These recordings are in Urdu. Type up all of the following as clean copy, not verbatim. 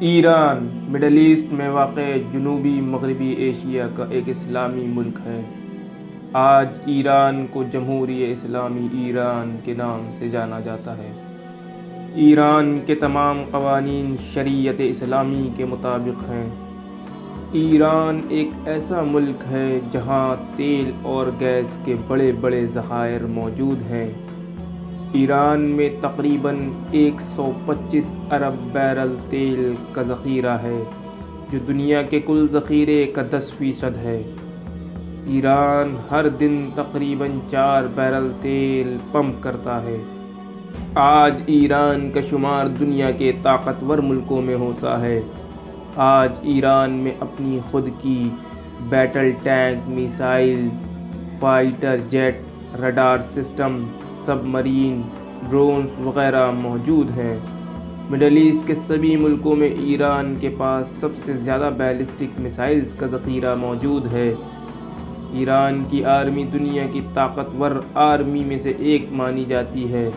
ایران مڈل ایسٹ میں واقع جنوبی مغربی ایشیا کا ایک اسلامی ملک ہے۔ آج ایران کو جمہوریہ اسلامی ایران کے نام سے جانا جاتا ہے۔ ایران کے تمام قوانین شریعت اسلامی کے مطابق ہیں۔ ایران ایک ایسا ملک ہے جہاں تیل اور گیس کے بڑے بڑے ذخائر موجود ہیں۔ ایران میں تقریباً 125 ارب بیرل تیل کا ذخیرہ ہے، جو دنیا کے کل ذخیرے کا 10% ہے۔ ایران ہر دن تقریباً 4 بیرل تیل پمپ کرتا ہے۔ آج ایران کا شمار دنیا کے طاقتور ملکوں میں ہوتا ہے۔ آج ایران میں اپنی خود کی battle tank, missile, fighter jet, radar system, submarine, drones وغیرہ موجود ہیں۔ مڈل ایسٹ کے سبھی ملکوں میں ایران کے پاس سب سے زیادہ بیلسٹک میزائلز کا ذخیرہ موجود ہے۔ ایران کی آرمی دنیا کی طاقتور آرمی میں سے ایک مانی جاتی ہے۔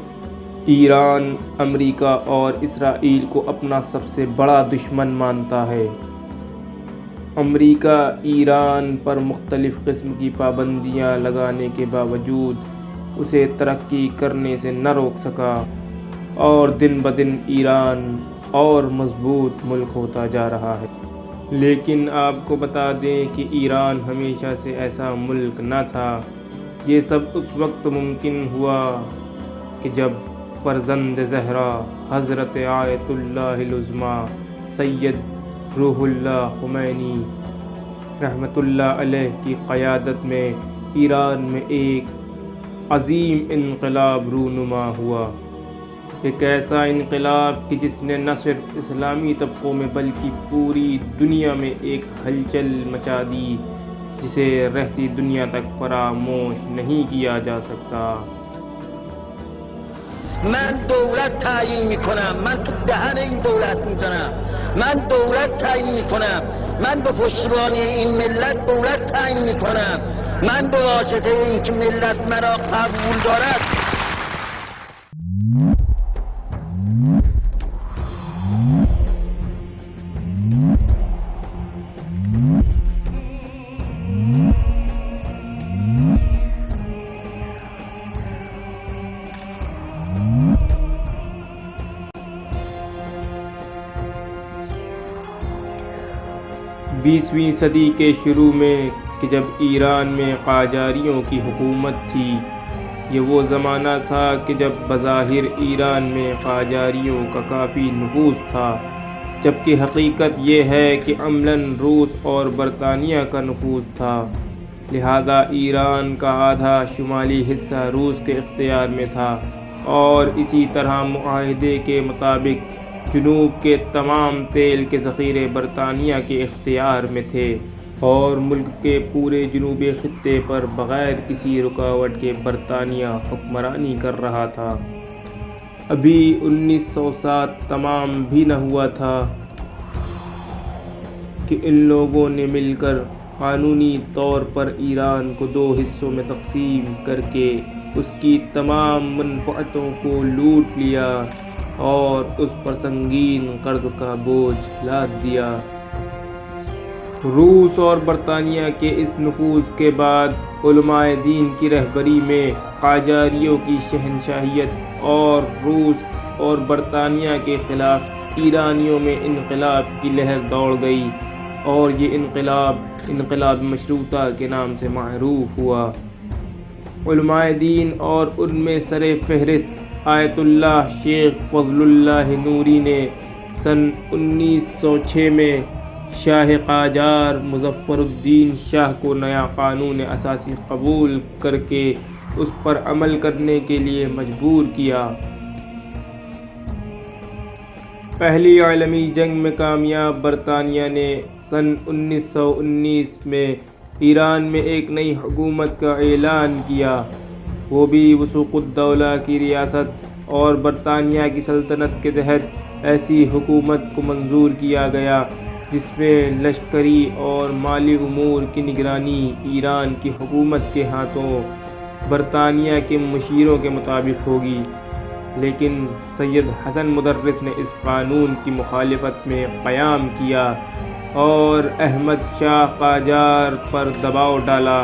ایران امریکہ اور اسرائیل کو اپنا سب سے بڑا دشمن مانتا ہے۔ امریکہ ایران پر مختلف قسم کی پابندیاں لگانے کے باوجود اسے ترقی کرنے سے نہ روک سکا، اور دن بدن ایران اور مضبوط ملک ہوتا جا رہا ہے۔ لیکن آپ کو بتا دیں کہ ایران ہمیشہ سے ایسا ملک نہ تھا۔ یہ سب اس وقت ممکن ہوا کہ جب فرزند زہرا حضرت آیت اللہ العظمیٰ سید روح اللہ خمینی رحمۃ اللہ علیہ کی قیادت میں ایران میں ایک عظیم انقلاب رونما ہوا۔ ایک ایسا انقلاب کہ جس نے نہ صرف اسلامی طبقوں میں بلکہ پوری دنیا میں ایک ہلچل مچا دی جسے رہتی دنیا تک فراموش نہیں کیا جا سکتا۔ من دولت تعیین میکنم، من تو دهن این دولت میزنم، من دولت تعیین میکنم، من به پشتیبانی این ملت دولت تعیین میکنم، من به واسطه این که ملت مرا قبول دارد. بیسویں صدی کے شروع میں کہ جب ایران میں قاجاریوں کی حکومت تھی، یہ وہ زمانہ تھا کہ جب بظاہر ایران میں قاجاریوں کا کافی نفوذ تھا، جبکہ حقیقت یہ ہے کہ عملاً روس اور برطانیہ کا نفوذ تھا۔ لہذا ایران کا آدھا شمالی حصہ روس کے اختیار میں تھا، اور اسی طرح معاہدے کے مطابق جنوب کے تمام تیل کے ذخیرے برطانیہ کے اختیار میں تھے، اور ملک کے پورے جنوبی خطے پر بغیر کسی رکاوٹ کے برطانیہ حکمرانی کر رہا تھا۔ ابھی 1907 تمام بھی نہ ہوا تھا کہ ان لوگوں نے مل کر قانونی طور پر ایران کو 2 حصوں میں تقسیم کر کے اس کی تمام منفعتوں کو لوٹ لیا اور اس پر سنگین قرض کا بوجھ لاد دیا۔ روس اور برطانیہ کے اس نفوذ کے بعد علماء دین کی رہبری میں قاجاریوں کی شہنشاہیت اور روس اور برطانیہ کے خلاف ایرانیوں میں انقلاب کی لہر دوڑ گئی، اور یہ انقلاب مشروطہ کے نام سے معروف ہوا۔ علماء دین اور ان میں سر فہرست آیت اللہ شیخ فضل اللہ نوری نے سن 1906 میں شاہ قاجار مظفر الدین شاہ کو نیا قانون اساسی قبول کر کے اس پر عمل کرنے کے لیے مجبور کیا۔ پہلی عالمی جنگ میں کامیاب برطانیہ نے سن 1919 میں ایران میں ایک نئی حکومت کا اعلان کیا، وہ بھی وثوق الدولہ کی ریاست، اور برطانیہ کی سلطنت کے تحت ایسی حکومت کو منظور کیا گیا جس میں لشکری اور مالی امور کی نگرانی ایران کی حکومت کے ہاتھوں برطانیہ کے مشیروں کے مطابق ہوگی۔ لیکن سید حسن مدرس نے اس قانون کی مخالفت میں قیام کیا اور احمد شاہ قاجار پر دباؤ ڈالا،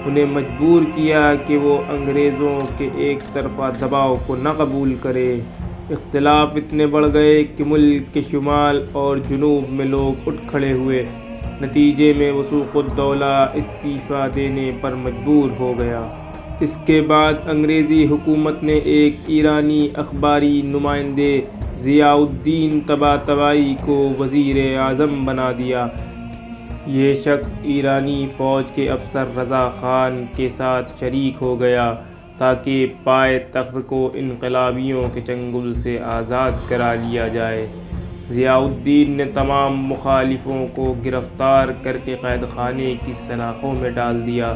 انہیں مجبور کیا کہ وہ انگریزوں کے ایک طرفہ دباؤ کو نہ قبول کرے۔ اختلاف اتنے بڑھ گئے کہ ملک کے شمال اور جنوب میں لوگ اٹھ کھڑے ہوئے۔ نتیجے میں وثوق الدولہ استعفیٰ دینے پر مجبور ہو گیا۔ اس کے بعد انگریزی حکومت نے ایک ایرانی اخباری نمائندے ضیاء الدین طباطبائی کو وزیر اعظم بنا دیا۔ یہ شخص ایرانی فوج کے افسر رضا خان کے ساتھ شریک ہو گیا تاکہ پائے تخت کو انقلابیوں کے چنگل سے آزاد کرا لیا جائے۔ ضیاء الدین نے تمام مخالفوں کو گرفتار کر کے قید خانے کی سلاخوں میں ڈال دیا،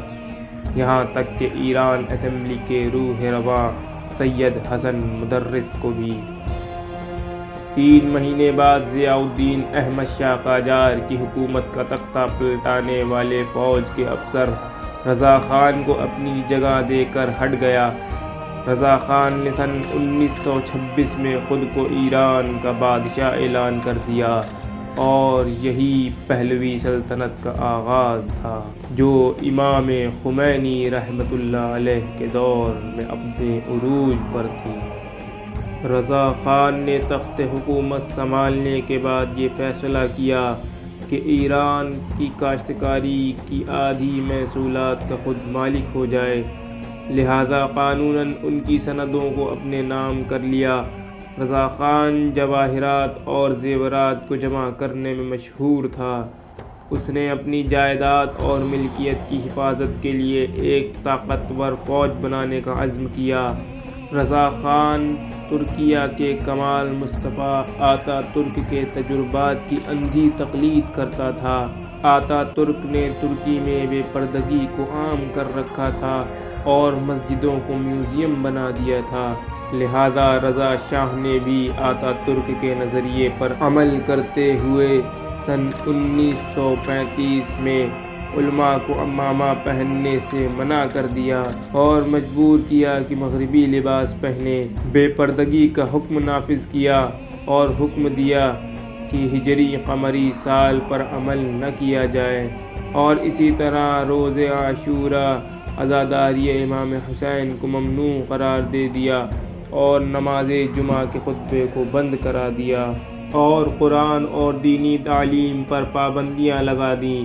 یہاں تک کہ ایران اسمبلی کے روح رواں سید حسن مدرس کو بھی۔ 3 مہینے بعد ضیاء الدین احمد شاہ قاجار کی حکومت کا تختہ پلٹانے والے فوج کے افسر رضا خان کو اپنی جگہ دے کر ہٹ گیا۔ رضا خان نے سن 1926 میں خود کو ایران کا بادشاہ اعلان کر دیا اور یہی پہلوی سلطنت کا آغاز تھا جو امام خمینی رحمۃ اللہ علیہ کے دور میں اپنے عروج پر تھی۔ رضا خان نے تخت حکومت سنبھالنے کے بعد یہ فیصلہ کیا کہ ایران کی کاشتکاری کی آدھی محصولات کا خود مالک ہو جائے، لہذا قانوناً ان کی سندوں کو اپنے نام کر لیا۔ رضا خان جواہرات اور زیورات کو جمع کرنے میں مشہور تھا۔ اس نے اپنی جائیداد اور ملکیت کی حفاظت کے لیے ایک طاقتور فوج بنانے کا عزم کیا۔ رضا خان ترکیہ کے کمال مصطفیٰ آتا ترک کے تجربات کی اندھی تقلید کرتا تھا۔ آتا ترک نے ترکی میں بے پردگی کو عام کر رکھا تھا اور مسجدوں کو میوزیم بنا دیا تھا، لہذا رضا شاہ نے بھی آتا ترک کے نظریے پر عمل کرتے ہوئے سن 1935 میں علماء کو عمامہ پہننے سے منع کر دیا اور مجبور کیا کہ مغربی لباس پہنے، بے پردگی کا حکم نافذ کیا اور حکم دیا کہ ہجری قمری سال پر عمل نہ کیا جائے، اور اسی طرح روز عاشوراء عزاداری امام حسین کو ممنوع قرار دے دیا اور نماز جمعہ کے خطبے کو بند کرا دیا اور قرآن اور دینی تعلیم پر پابندیاں لگا دیں،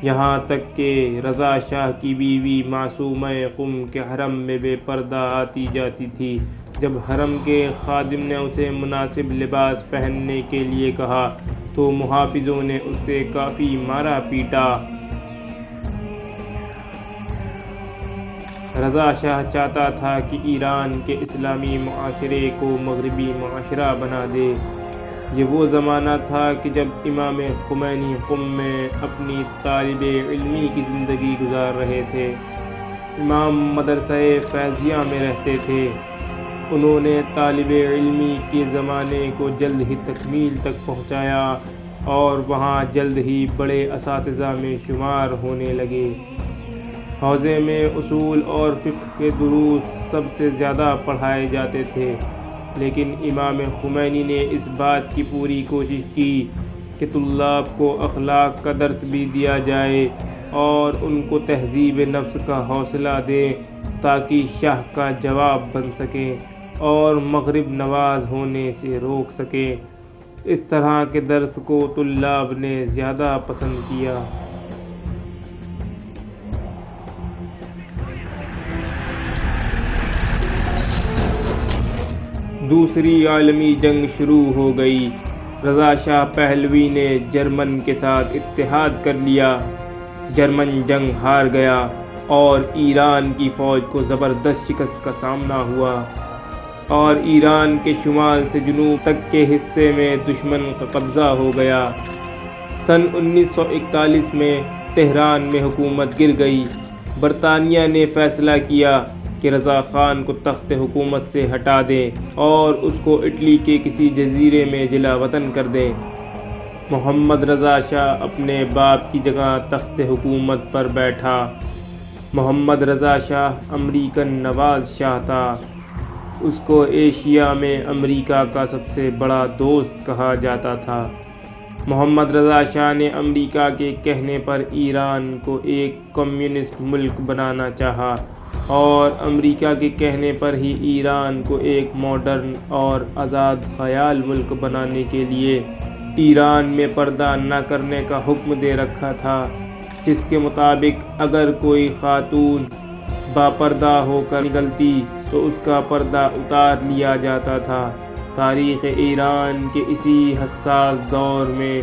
یہاں تک کہ رضا شاہ کی بیوی معصومہ قم کے حرم میں بے پردہ آتی جاتی تھی۔ جب حرم کے خادم نے اسے مناسب لباس پہننے کے لیے کہا تو محافظوں نے اسے کافی مارا پیٹا۔ رضا شاہ چاہتا تھا کہ ایران کے اسلامی معاشرے کو مغربی معاشرہ بنا دے۔ یہ وہ زمانہ تھا کہ جب امام خمینی قم میں اپنی طالب علمی کی زندگی گزار رہے تھے۔ امام مدرسہ فیضیہ میں رہتے تھے۔ انہوں نے طالب علمی کے زمانے کو جلد ہی تکمیل تک پہنچایا اور وہاں جلد ہی بڑے اساتذہ میں شمار ہونے لگے۔ حوزے میں اصول اور فقہ کے دروس سب سے زیادہ پڑھائے جاتے تھے، لیکن امام خمینی نے اس بات کی پوری کوشش کی کہ طلاب کو اخلاق کا درس بھی دیا جائے اور ان کو تہذیب نفس کا حوصلہ دیں تاکہ شاہ کا جواب بن سکیں اور مغرب نواز ہونے سے روک سکیں۔ اس طرح کے درس کو طلاب نے زیادہ پسند کیا۔ دوسری عالمی جنگ شروع ہو گئی۔ رضا شاہ پہلوی نے جرمن کے ساتھ اتحاد کر لیا۔ جرمن جنگ ہار گیا اور ایران کی فوج کو زبردست شکست کا سامنا ہوا اور ایران کے شمال سے جنوب تک کے حصے میں دشمن کا قبضہ ہو گیا۔ سن 1941 میں تہران میں حکومت گر گئی۔ برطانیہ نے فیصلہ کیا کہ رضا خان کو تخت حکومت سے ہٹا دیں اور اس کو اٹلی کے کسی جزیرے میں جلا وطن کر دیں۔ محمد رضا شاہ اپنے باپ کی جگہ تخت حکومت پر بیٹھا۔ محمد رضا شاہ امریکن نواز شاہ تھا۔ اس کو ایشیا میں امریکہ کا سب سے بڑا دوست کہا جاتا تھا۔ محمد رضا شاہ نے امریکہ کے کہنے پر ایران کو ایک کمیونسٹ ملک بنانا چاہا اور امریکہ کے کہنے پر ہی ایران کو ایک ماڈرن اور آزاد خیال ملک بنانے کے لیے ایران میں پردہ نہ کرنے کا حکم دے رکھا تھا، جس کے مطابق اگر کوئی خاتون باپردہ ہو کر نکلتی تو اس کا پردہ اتار لیا جاتا تھا۔ تاریخ ایران کے اسی حساس دور میں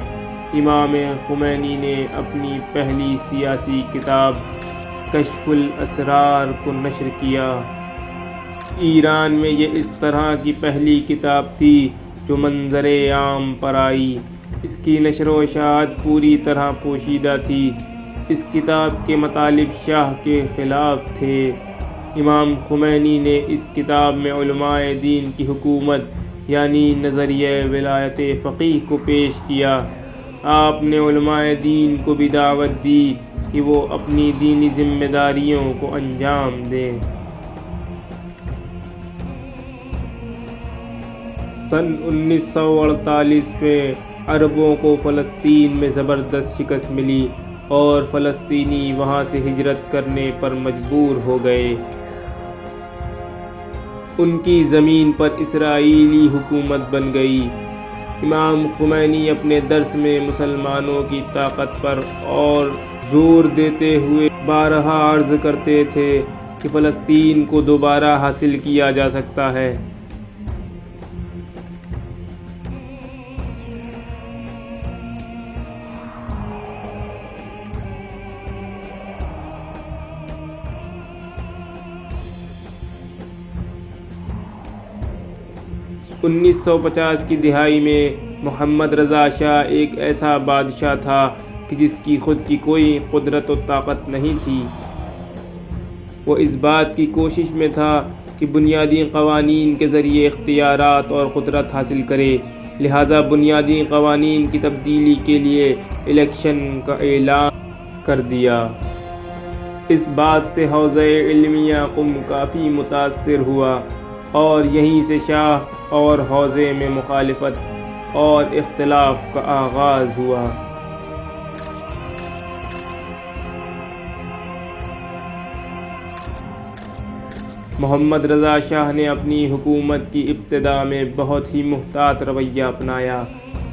امام خمینی نے اپنی پہلی سیاسی کتاب کشف الاسرار کو نشر کیا۔ ایران میں یہ اس طرح کی پہلی کتاب تھی جو منظر عام پر آئی۔ اس کی نشر و اشاعت پوری طرح پوشیدہ تھی۔ اس کتاب کے مطالب شاہ کے خلاف تھے۔ امام خمینی نے اس کتاب میں علماء دین کی حکومت یعنی نظریہ ولایت فقیہ کو پیش کیا۔ آپ نے علماء دین کو بھی دعوت دی کہ وہ اپنی دینی ذمہ داریوں کو انجام دیں۔ سن 1948 میں عربوں کو فلسطین میں زبردست شکست ملی اور فلسطینی وہاں سے ہجرت کرنے پر مجبور ہو گئے۔ ان کی زمین پر اسرائیلی حکومت بن گئی۔ امام خمینی اپنے درس میں مسلمانوں کی طاقت پر اور زور دیتے ہوئے بارہا عرض کرتے تھے کہ فلسطین کو دوبارہ حاصل کیا جا سکتا ہے۔ انیس سو 50 کی دہائی میں محمد رضا شاہ ایک ایسا بادشاہ تھا کہ جس کی خود کی کوئی قدرت و طاقت نہیں تھی۔ وہ اس بات کی کوشش میں تھا کہ بنیادی قوانین کے ذریعے اختیارات اور قدرت حاصل کرے، لہذا بنیادی قوانین کی تبدیلی کے لیے الیکشن کا اعلان کر دیا۔ اس بات سے حوزہ علمیہ قم کافی متاثر ہوا اور یہیں سے شاہ اور حوزے میں مخالفت اور اختلاف کا آغاز ہوا۔ محمد رضا شاہ نے اپنی حکومت کی ابتدا میں بہت ہی محتاط رویہ اپنایا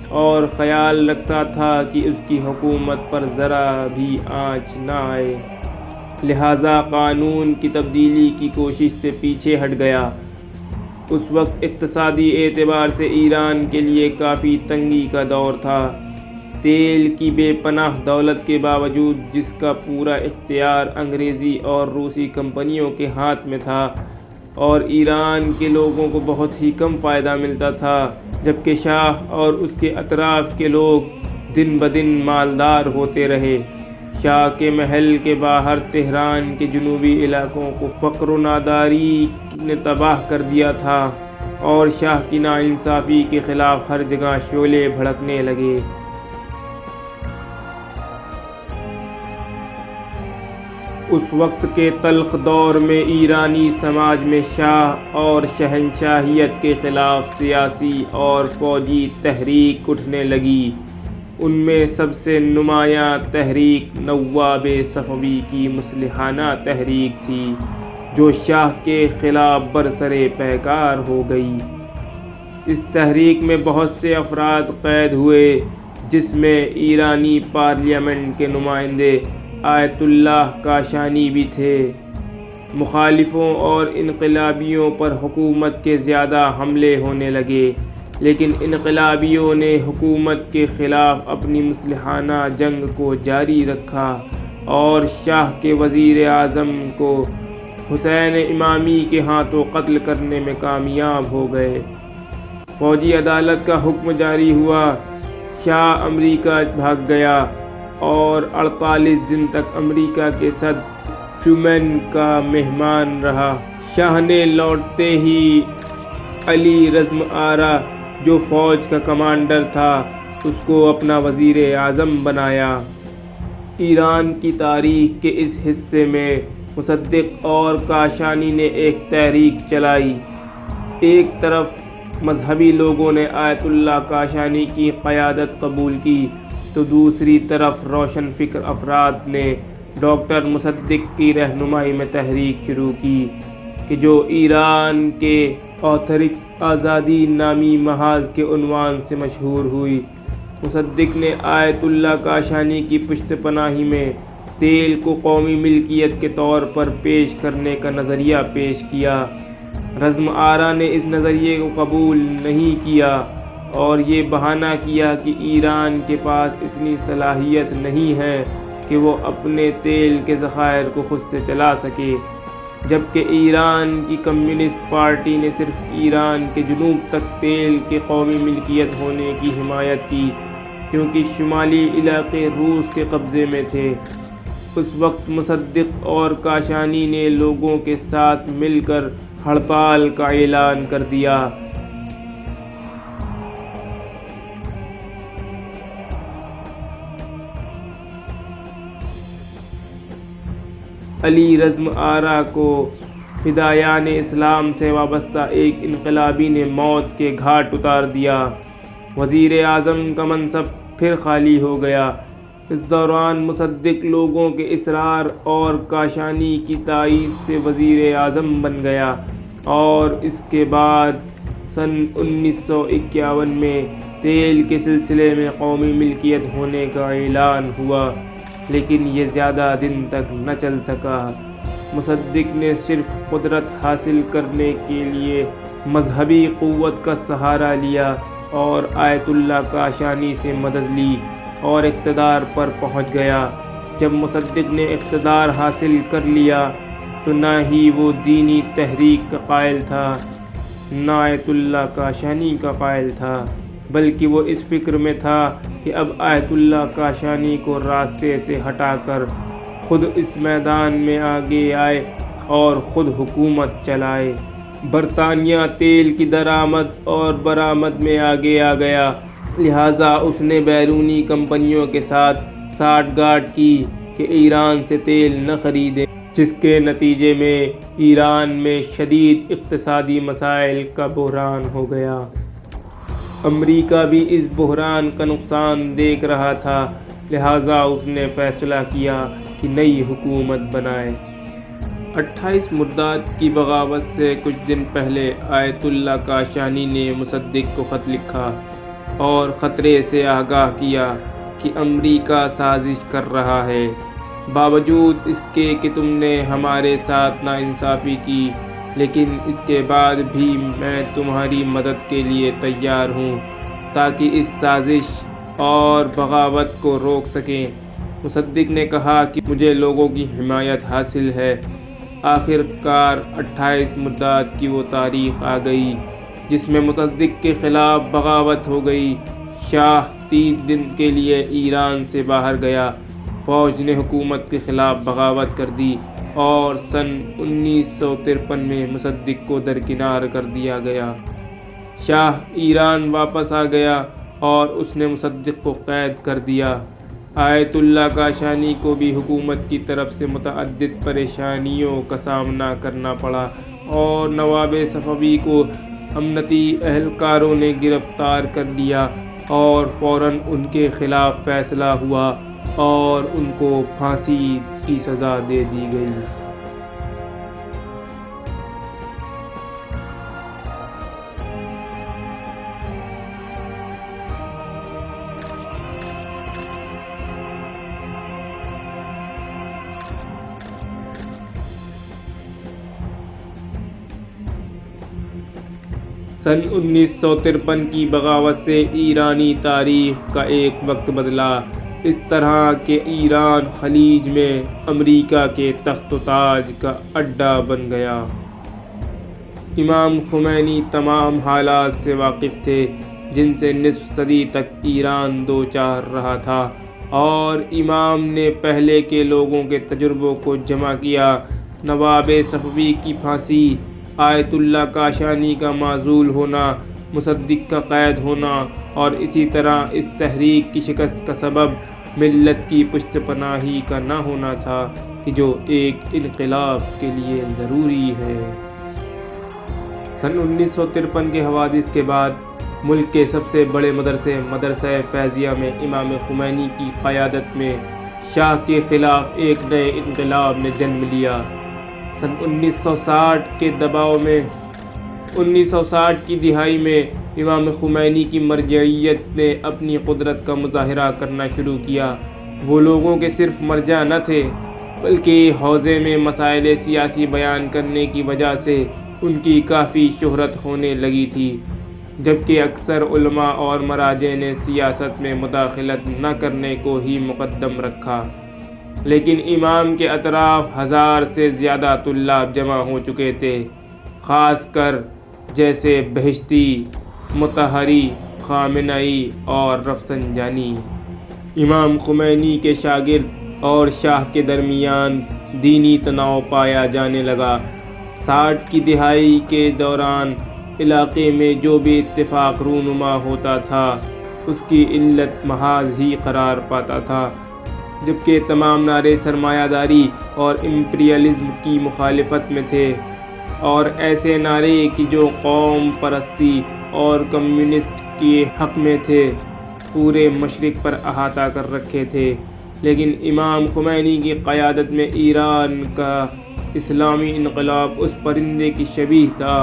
اور خیال رکھتا تھا کہ اس کی حکومت پر ذرا بھی آنچ نہ آئے، لہذا قانون کی تبدیلی کی کوشش سے پیچھے ہٹ گیا۔ اس وقت اقتصادی اعتبار سے ایران کے لیے کافی تنگی کا دور تھا۔ تیل کی بے پناہ دولت کے باوجود جس کا پورا اختیار انگریزی اور روسی کمپنیوں کے ہاتھ میں تھا اور ایران کے لوگوں کو بہت ہی کم فائدہ ملتا تھا، جبکہ شاہ اور اس کے اطراف کے لوگ دن بدن مالدار ہوتے رہے۔ شاہ کے محل کے باہر تہران کے جنوبی علاقوں کو فقر و ناداری نے تباہ کر دیا تھا اور شاہ کی ناانصافی کے خلاف ہر جگہ شعلے بھڑکنے لگے۔ اس وقت کے تلخ دور میں ایرانی سماج میں شاہ اور شہنشاہیت کے خلاف سیاسی اور فوجی تحریک اٹھنے لگی۔ ان میں سب سے نمایاں تحریک نواب صفوی کی مسلحانہ تحریک تھی، جو شاہ کے خلاف برسرِ پیکار ہو گئی۔ اس تحریک میں بہت سے افراد قید ہوئے، جس میں ایرانی پارلیمنٹ کے نمائندے آیت اللہ کاشانی بھی تھے۔ مخالفوں اور انقلابیوں پر حکومت کے زیادہ حملے ہونے لگے، لیکن انقلابیوں نے حکومت کے خلاف اپنی مسلحانہ جنگ کو جاری رکھا اور شاہ کے وزیر اعظم کو حسین امامی کے ہاتھوں قتل کرنے میں کامیاب ہو گئے۔ فوجی عدالت کا حکم جاری ہوا، شاہ امریکہ بھاگ گیا اور 48 دن تک امریکہ کے صدر ٹرومین کا مہمان رہا۔ شاہ نے لوٹتے ہی علی رضا آرا، جو فوج کا کمانڈر تھا، اس کو اپنا وزیر اعظم بنایا۔ ایران کی تاریخ کے اس حصے میں مصدق اور کاشانی نے ایک تحریک چلائی ایک طرف مذہبی لوگوں نے آیت اللہ کاشانی کی قیادت قبول کی تو دوسری طرف روشن فکر افراد نے ڈاکٹر مصدق کی رہنمائی میں تحریک شروع کی کہ جو ایران کے آتھرک آزادی نامی محاذ کے عنوان سے مشہور ہوئی۔ مصدق نے آیت اللہ کاشانی کی پشت پناہی میں تیل کو قومی ملکیت کے طور پر پیش کرنے کا نظریہ پیش کیا۔ رزم آرا نے اس نظریے کو قبول نہیں کیا اور یہ بہانہ کیا کہ ایران کے پاس اتنی صلاحیت نہیں ہے کہ وہ اپنے تیل کے ذخائر کو خود سے چلا سکے، جبکہ ایران کی کمیونسٹ پارٹی نے صرف ایران کے جنوب تک تیل کے قومی ملکیت ہونے کی حمایت کی کیونکہ شمالی علاقے روس کے قبضے میں تھے۔ اس وقت مصدق اور کاشانی نے لوگوں کے ساتھ مل کر ہڑتال کا اعلان کر دیا۔ علی رزم آرا کو فدایان اسلام سے وابستہ ایک انقلابی نے موت کے گھاٹ اتار دیا۔ وزیر اعظم کا منصب پھر خالی ہو گیا۔ اس دوران مصدق لوگوں کے اصرار اور کاشانی کی تائید سے وزیر اعظم بن گیا اور اس کے بعد سن 1951 میں تیل کے سلسلے میں قومی ملکیت ہونے کا اعلان ہوا، لیکن یہ زیادہ دن تک نہ چل سکا۔ مصدق نے صرف قدرت حاصل کرنے کے لیے مذہبی قوت کا سہارا لیا اور آیت اللہ کاشانی سے مدد لی اور اقتدار پر پہنچ گیا۔ جب مصدق نے اقتدار حاصل کر لیا تو نہ ہی وہ دینی تحریک کا قائل تھا نہ آیت اللہ کاشانی کا قائل تھا، بلکہ وہ اس فکر میں تھا کہ اب آیت اللہ کاشانی کو راستے سے ہٹا کر خود اس میدان میں آگے آئے اور خود حکومت چلائے۔ برطانیہ تیل کی درآمد اور برآمد میں آگے آ گیا، لہٰذا اس نے بیرونی کمپنیوں کے ساتھ ساٹھ گاٹھ کی کہ ایران سے تیل نہ خریدیں، جس کے نتیجے میں ایران میں شدید اقتصادی مسائل کا بحران ہو گیا۔ امریکہ بھی اس بحران کا نقصان دیکھ رہا تھا، لہٰذا اس نے فیصلہ کیا کہ نئی حکومت بنائے۔ 28 مرداد کی بغاوت سے کچھ دن پہلے آیت اللہ کاشانی نے مصدق کو خط لکھا اور خطرے سے آگاہ کیا کہ امریکہ سازش کر رہا ہے۔ باوجود اس کے کہ تم نے ہمارے ساتھ ناانصافی کی، لیکن اس کے بعد بھی میں تمہاری مدد کے لیے تیار ہوں تاکہ اس سازش اور بغاوت کو روک سکیں۔ مصدق نے کہا کہ مجھے لوگوں کی حمایت حاصل ہے۔ آخر کار 28 مرداد کی وہ تاریخ آ گئی جس میں مصدق کے خلاف بغاوت ہو گئی۔ شاہ 3 دن کے لیے ایران سے باہر گیا، فوج نے حکومت کے خلاف بغاوت کر دی اور سن 1953 میں مصدق کو درکنار کر دیا گیا۔ شاہ ایران واپس آ گیا اور اس نے مصدق کو قید کر دیا۔ آیت اللہ کاشانی کو بھی حکومت کی طرف سے متعدد پریشانیوں کا سامنا کرنا پڑا اور نواب صفوی کو امنتی اہلکاروں نے گرفتار کر لیا اور فوراً ان کے خلاف فیصلہ ہوا اور ان کو پھانسی کی سزا دے دی گئی۔ سن 1953 کی بغاوت سے ایرانی تاریخ کا ایک وقت بدلا، اس طرح کہ ایران خلیج میں امریکہ کے تخت و تاج کا اڈا بن گیا۔ امام خمینی تمام حالات سے واقف تھے جن سے نصف صدی تک ایران دوچار رہا تھا، اور امام نے پہلے کے لوگوں کے تجربوں کو جمع کیا۔ نواب صفوی کی پھانسی، آیت اللہ کاشانی کا معزول ہونا، مصدق کا قید ہونا اور اسی طرح اس تحریک کی شکست کا سبب ملت کی پشت پناہی کا نہ ہونا تھا کہ جو ایک انقلاب کے لیے ضروری ہے۔ سن 1953 کے حوادث کے بعد ملک کے سب سے بڑے مدرسہ فیضیہ میں امام خمینی کی قیادت میں شاہ کے خلاف ایک نئے انقلاب نے جنم لیا۔ سن 1960 کے دباؤ میں 1960 کی دہائی میں امام خمینی کی مرجعیت نے اپنی قدرت کا مظاہرہ کرنا شروع کیا۔ وہ لوگوں کے صرف مرجع نہ تھے بلکہ حوزے میں مسائل سیاسی بیان کرنے کی وجہ سے ان کی کافی شہرت ہونے لگی تھی، جبکہ اکثر علماء اور مراجع نے سیاست میں مداخلت نہ کرنے کو ہی مقدم رکھا۔ لیکن امام کے اطراف 1000 سے زیادہ طلاب جمع ہو چکے تھے، خاص کر جیسے بہشتی، مطہری، خامنئی اور رفسنجانی۔ امام خمینی کے شاگرد اور شاہ کے درمیان دینی تناؤ پایا جانے لگا۔ 60 کی دہائی کے دوران علاقے میں جو بھی اتفاق رونما ہوتا تھا اس کی علت محاذ ہی قرار پاتا تھا، جبکہ تمام نعرے سرمایہ داری اور امپریلزم کی مخالفت میں تھے، اور ایسے نعرے کہ جو قوم پرستی اور کمیونسٹ کے حق میں تھے پورے مشرق پر احاطہ کر رکھے تھے۔ لیکن امام خمینی کی قیادت میں ایران کا اسلامی انقلاب اس پرندے کی شبیہ تھا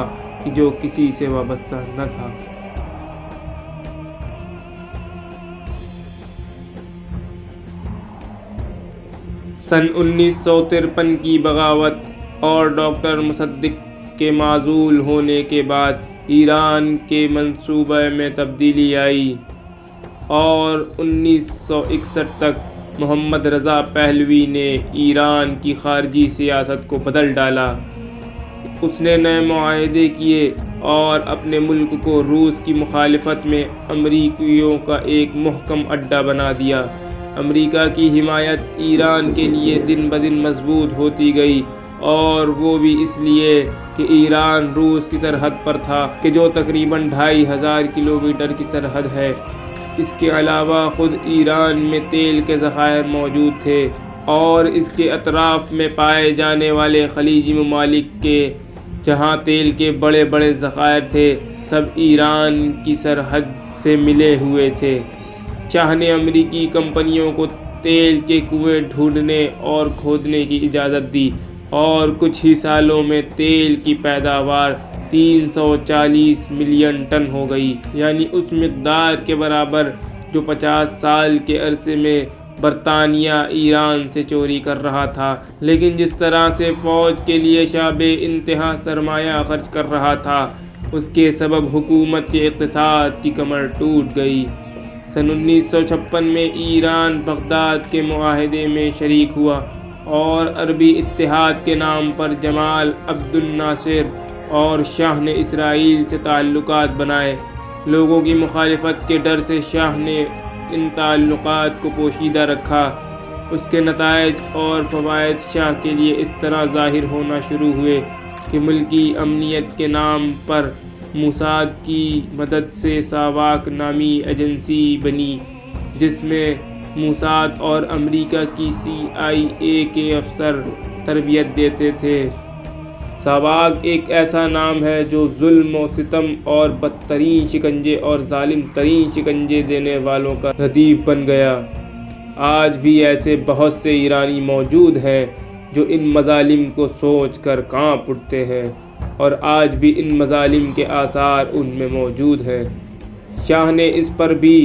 کہ جو کسی سے وابستہ نہ تھا۔ سن 1953 کی بغاوت اور ڈاکٹر مصدق کے معزول ہونے کے بعد ایران کے منصوبہ میں تبدیلی آئی اور 1961 تک محمد رضا پہلوی نے ایران کی خارجی سیاست کو بدل ڈالا۔ اس نے نئے معاہدے کیے اور اپنے ملک کو روس کی مخالفت میں امریکیوں کا ایک محکم اڈہ بنا دیا۔ امریکہ کی حمایت ایران کے لیے دن بدن مضبوط ہوتی گئی، اور وہ بھی اس لیے کہ ایران روس کی سرحد پر تھا کہ جو تقریباً 2500 کلومیٹر کی سرحد ہے۔ اس کے علاوہ خود ایران میں تیل کے ذخائر موجود تھے، اور اس کے اطراف میں پائے جانے والے خلیجی ممالک کے جہاں تیل کے بڑے بڑے ذخائر تھے سب ایران کی سرحد سے ملے ہوئے تھے۔ شاہ نے امریکی کمپنیوں کو تیل کے کنویں ڈھونڈنے اور کھودنے کی اجازت دی، اور کچھ ہی سالوں میں تیل کی پیداوار 340 ملین ٹن ہو گئی، یعنی اس مقدار کے برابر جو 50 سال کے عرصے میں برطانیہ ایران سے چوری کر رہا تھا۔ لیکن جس طرح سے فوج کے لیے شاہ بے انتہا سرمایہ خرچ کر رہا تھا، اس کے سبب حکومت کے اقتصاد کی کمر ٹوٹ گئی۔ سن 1956 میں ایران بغداد کے معاہدے میں شریک ہوا اور عربی اتحاد کے نام پر جمال عبد الناصر اور شاہ نے اسرائیل سے تعلقات بنائے۔ لوگوں کی مخالفت کے ڈر سے شاہ نے ان تعلقات کو پوشیدہ رکھا۔ اس کے نتائج اور فوائد شاہ کے لیے اس طرح ظاہر ہونا شروع ہوئے کہ ملکی امنیت کے نام پر موساد کی مدد سے ساواک نامی ایجنسی بنی، جس میں موساد اور امریکہ کی CIA کے افسر تربیت دیتے تھے۔ ساواک ایک ایسا نام ہے جو ظلم و ستم اور بدترین شکنجے اور ظالم ترین شکنجے دینے والوں کا ردیف بن گیا۔ آج بھی ایسے بہت سے ایرانی موجود ہیں جو ان مظالم کو سوچ کر کانپ اٹھتے ہیں، اور آج بھی ان مظالم کے آثار ان میں موجود ہیں۔ شاہ نے اس پر بھی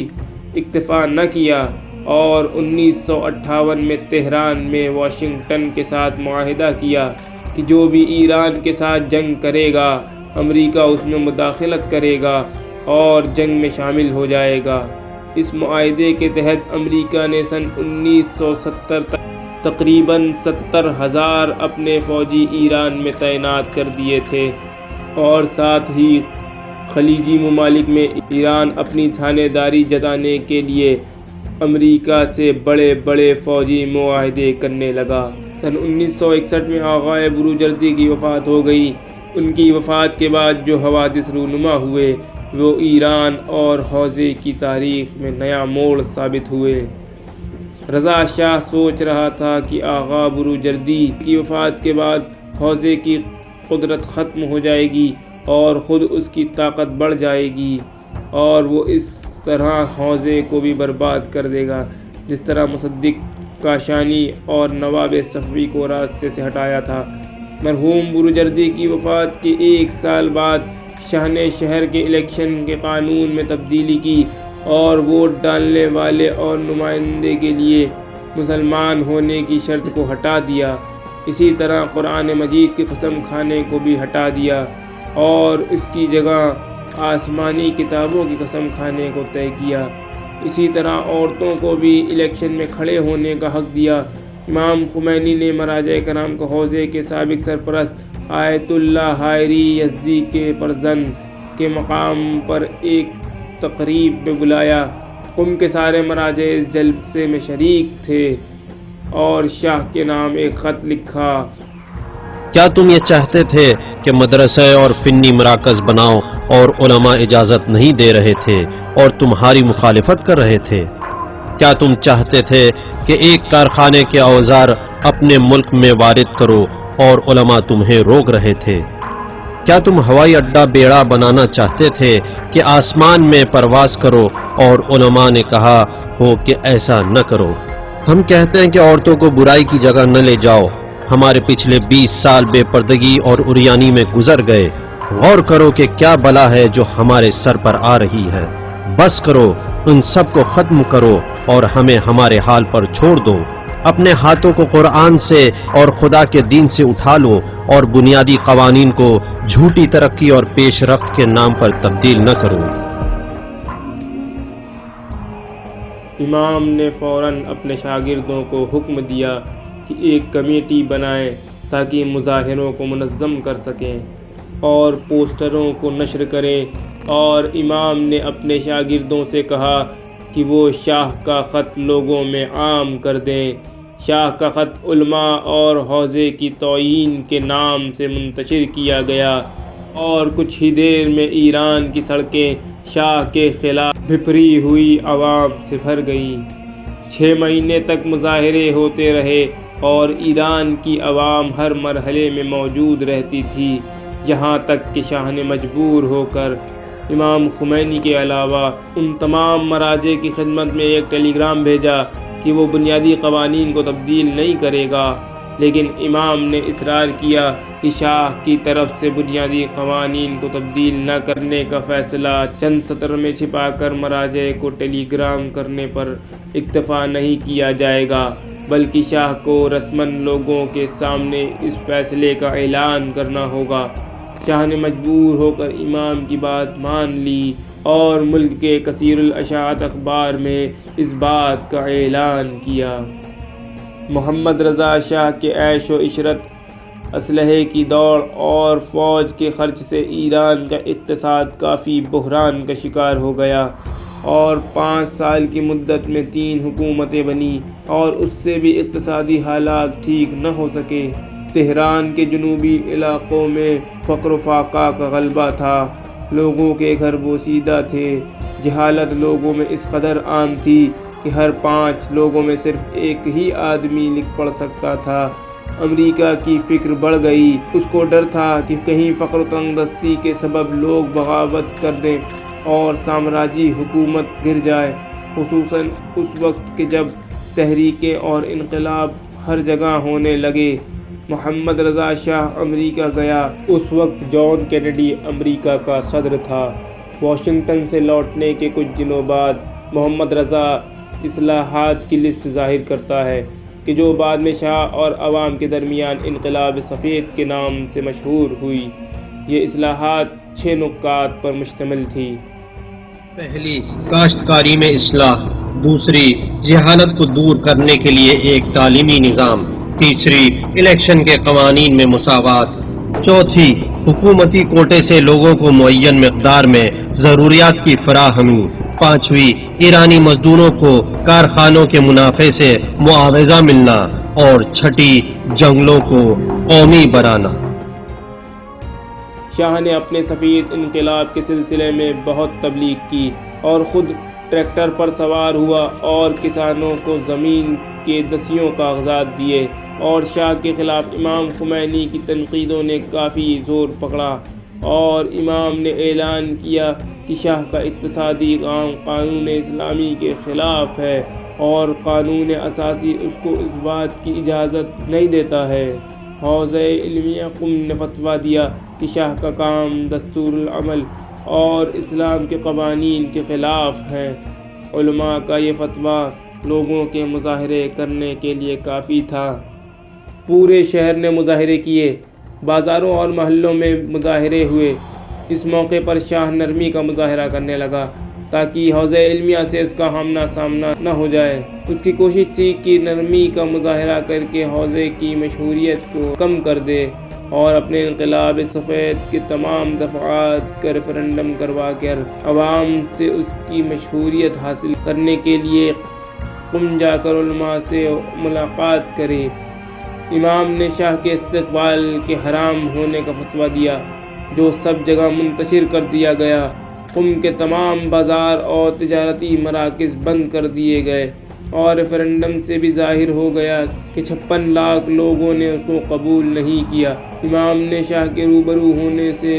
اکتفا نہ کیا اور 1958 میں تہران میں واشنگٹن کے ساتھ معاہدہ کیا کہ جو بھی ایران کے ساتھ جنگ کرے گا امریکہ اس میں مداخلت کرے گا اور جنگ میں شامل ہو جائے گا۔ اس معاہدے کے تحت امریکہ نے سن 1970 تک تقریباً 70,000 اپنے فوجی ایران میں تعینات کر دیے تھے، اور ساتھ ہی خلیجی ممالک میں ایران اپنی تھانے داری جتانے کے لیے امریکہ سے بڑے بڑے فوجی معاہدے کرنے لگا۔ سن 1961 میں آغا بروجردی کی وفات ہو گئی۔ ان کی وفات کے بعد جو حوادث رونما ہوئے وہ ایران اور حوزے کی تاریخ میں نیا موڑ ثابت ہوئے۔ رضا شاہ سوچ رہا تھا کہ آغا بروجردی کی وفات کے بعد حوزے کی قدرت ختم ہو جائے گی اور خود اس کی طاقت بڑھ جائے گی، اور وہ اس طرح حوضے کو بھی برباد کر دے گا جس طرح مصدق کاشانی اور نواب صفوی کو راستے سے ہٹایا تھا۔ مرحوم بروجردی کی وفات کے 1 سال بعد شاہ نے شہر کے الیکشن کے قانون میں تبدیلی کی اور ووٹ ڈالنے والے اور نمائندے کے لیے مسلمان ہونے کی شرط کو ہٹا دیا۔ اسی طرح قرآن مجید کی قسم کھانے کو بھی ہٹا دیا اور اس کی جگہ آسمانی کتابوں کی قسم کھانے کو طے کیا۔ اسی طرح عورتوں کو بھی الیکشن میں کھڑے ہونے کا حق دیا۔ امام خمینی نے مراجع کرام کو حوزے کے سابق سرپرست آیت اللہ حائری یزدی کے فرزند کے مقام پر ایک تقریب میں بلایا۔ قم کے سارے مراجع اس جلسے میں شریک تھے اور شاہ کے نام ایک خط لکھا۔ کیا تم یہ چاہتے تھے کہ مدرسے اور فنی مراکز بناؤ اور علماء اجازت نہیں دے رہے تھے اور تمہاری مخالفت کر رہے تھے؟ کیا تم چاہتے تھے کہ ایک کارخانے کے اوزار اپنے ملک میں وارد کرو اور علماء تمہیں روک رہے تھے؟ کیا تم ہوائی اڈہ بیڑا بنانا چاہتے تھے کہ آسمان میں پرواز کرو اور علماء نے کہا ہو کہ ایسا نہ کرو؟ ہم کہتے ہیں کہ عورتوں کو برائی کی جگہ نہ لے جاؤ۔ ہمارے پچھلے 20 سال بے پردگی اور عریانی میں گزر گئے۔ غور کرو کہ کیا بلا ہے جو ہمارے سر پر آ رہی ہے۔ بس کرو، ان سب کو ختم کرو اور ہمیں ہمارے حال پر چھوڑ دو۔ اپنے ہاتھوں کو قرآن سے اور خدا کے دین سے اٹھا لو اور بنیادی قوانین کو جھوٹی ترقی اور پیش رفت کے نام پر تبدیل نہ کرو۔ امام نے فوراً اپنے شاگردوں کو حکم دیا کہ ایک کمیٹی بنائیں تاکہ مظاہروں کو منظم کر سکیں اور پوسٹروں کو نشر کریں، اور امام نے اپنے شاگردوں سے کہا کہ وہ شاہ کا خط لوگوں میں عام کر دیں۔ شاہ کا خط علماء اور حوزے کی توہین کے نام سے منتشر کیا گیا اور کچھ ہی دیر میں ایران کی سڑکیں شاہ کے خلاف بھپری ہوئی عوام سے بھر گئیں۔ 6 مہینے تک مظاہرے ہوتے رہے اور ایران کی عوام ہر مرحلے میں موجود رہتی تھی، یہاں تک کہ شاہ نے مجبور ہو کر امام خمینی کے علاوہ ان تمام مراجع کی خدمت میں ایک ٹیلی گرام بھیجا کہ وہ بنیادی قوانین کو تبدیل نہیں کرے گا، لیکن امام نے اصرار کیا کہ شاہ کی طرف سے بنیادی قوانین کو تبدیل نہ کرنے کا فیصلہ چند سطر میں چھپا کر مراجع کو ٹیلی گرام کرنے پر اکتفا نہیں کیا جائے گا، بلکہ شاہ کو رسماً لوگوں کے سامنے اس فیصلے کا اعلان کرنا ہوگا۔ شاہ نے مجبور ہو کر امام کی بات مان لی اور ملک کے کثیر الاشاعت اخبار میں اس بات کا اعلان کیا۔ محمد رضا شاہ کے عیش و عشرت، اسلحے کی دوڑ اور فوج کے خرچ سے ایران کا اقتصاد کافی بحران کا شکار ہو گیا اور 5 سال کی مدت میں 3 حکومتیں بنیں اور اس سے بھی اقتصادی حالات ٹھیک نہ ہو سکے۔ تہران کے جنوبی علاقوں میں فقر و فاقہ کا غلبہ تھا، لوگوں کے گھر بوسیدہ تھے، جہالت لوگوں میں اس قدر عام تھی کہ ہر 5 لوگوں میں صرف ایک ہی آدمی لکھ پڑھ سکتا تھا۔ امریکہ کی فکر بڑھ گئی، اس کو ڈر تھا کہ کہیں فقر و تنگ دستی کے سبب لوگ بغاوت کر دیں اور سامراجی حکومت گر جائے، خصوصاً اس وقت کہ جب تحریکیں اور انقلاب ہر جگہ ہونے لگے۔ محمد رضا شاہ امریکہ گیا۔ اس وقت جان کینیڈی امریکہ کا صدر تھا۔ واشنگٹن سے لوٹنے کے کچھ دنوں بعد محمد رضا اصلاحات کی لسٹ ظاہر کرتا ہے کہ جو بعد میں شاہ اور عوام کے درمیان انقلاب سفید کے نام سے مشہور ہوئی۔ یہ اصلاحات 6 نکات پر مشتمل تھی۔ پہلی، کاشتکاری میں اصلاح۔ دوسری، جہالت کو دور کرنے کے لیے ایک تعلیمی نظام۔ تیسری، الیکشن کے قوانین میں مساوات۔ چوتھی، حکومتی کوٹے سے لوگوں کو معین مقدار میں ضروریات کی فراہمی۔ پانچویں، ایرانی مزدوروں کو کارخانوں کے منافع سے معاوضہ ملنا۔ اور چھٹی، جنگلوں کو قومی بنانا۔ شاہ نے اپنے سفید انقلاب کے سلسلے میں بہت تبلیغ کی اور خود ٹریکٹر پر سوار ہوا اور کسانوں کو زمین کے 10 کاغذات دیے، اور شاہ کے خلاف امام خمینی کی تنقیدوں نے کافی زور پکڑا۔ اور امام نے اعلان کیا کہ شاہ کا اقتصادی کام قانون اسلامی کے خلاف ہے اور قانون اساسی اس کو اس بات کی اجازت نہیں دیتا ہے۔ حوزہ علمیہ قم نے فتویٰ دیا کہ شاہ کا کام دستور العمل اور اسلام کے قوانین کے خلاف ہے۔ علماء کا یہ فتویٰ لوگوں کے مظاہرے کرنے کے لیے کافی تھا۔ پورے شہر نے مظاہرے کیے، بازاروں اور محلوں میں مظاہرے ہوئے۔ اس موقع پر شاہ نرمی کا مظاہرہ کرنے لگا تاکہ حوزہ علمیہ سے اس کا آمنا سامنا نہ ہو جائے۔ اس کی کوشش تھی کہ نرمی کا مظاہرہ کر کے حوزے کی مشہوریت کو کم کر دے اور اپنے انقلاب سفید کے تمام دفعات کا ریفرنڈم کروا کر عوام سے اس کی مشہوریت حاصل کرنے کے لیے قم جا کر علماء سے ملاقات کرے۔ امام نے شاہ کے استقبال کے حرام ہونے کا فتویٰ دیا، جو سب جگہ منتشر کر دیا گیا۔ قم کے تمام بازار اور تجارتی مراکز بند کر دیے گئے اور ریفرنڈم سے بھی ظاہر ہو گیا کہ 56 لاکھ لوگوں نے اس کو قبول نہیں کیا۔ امام نے شاہ کے روبرو ہونے سے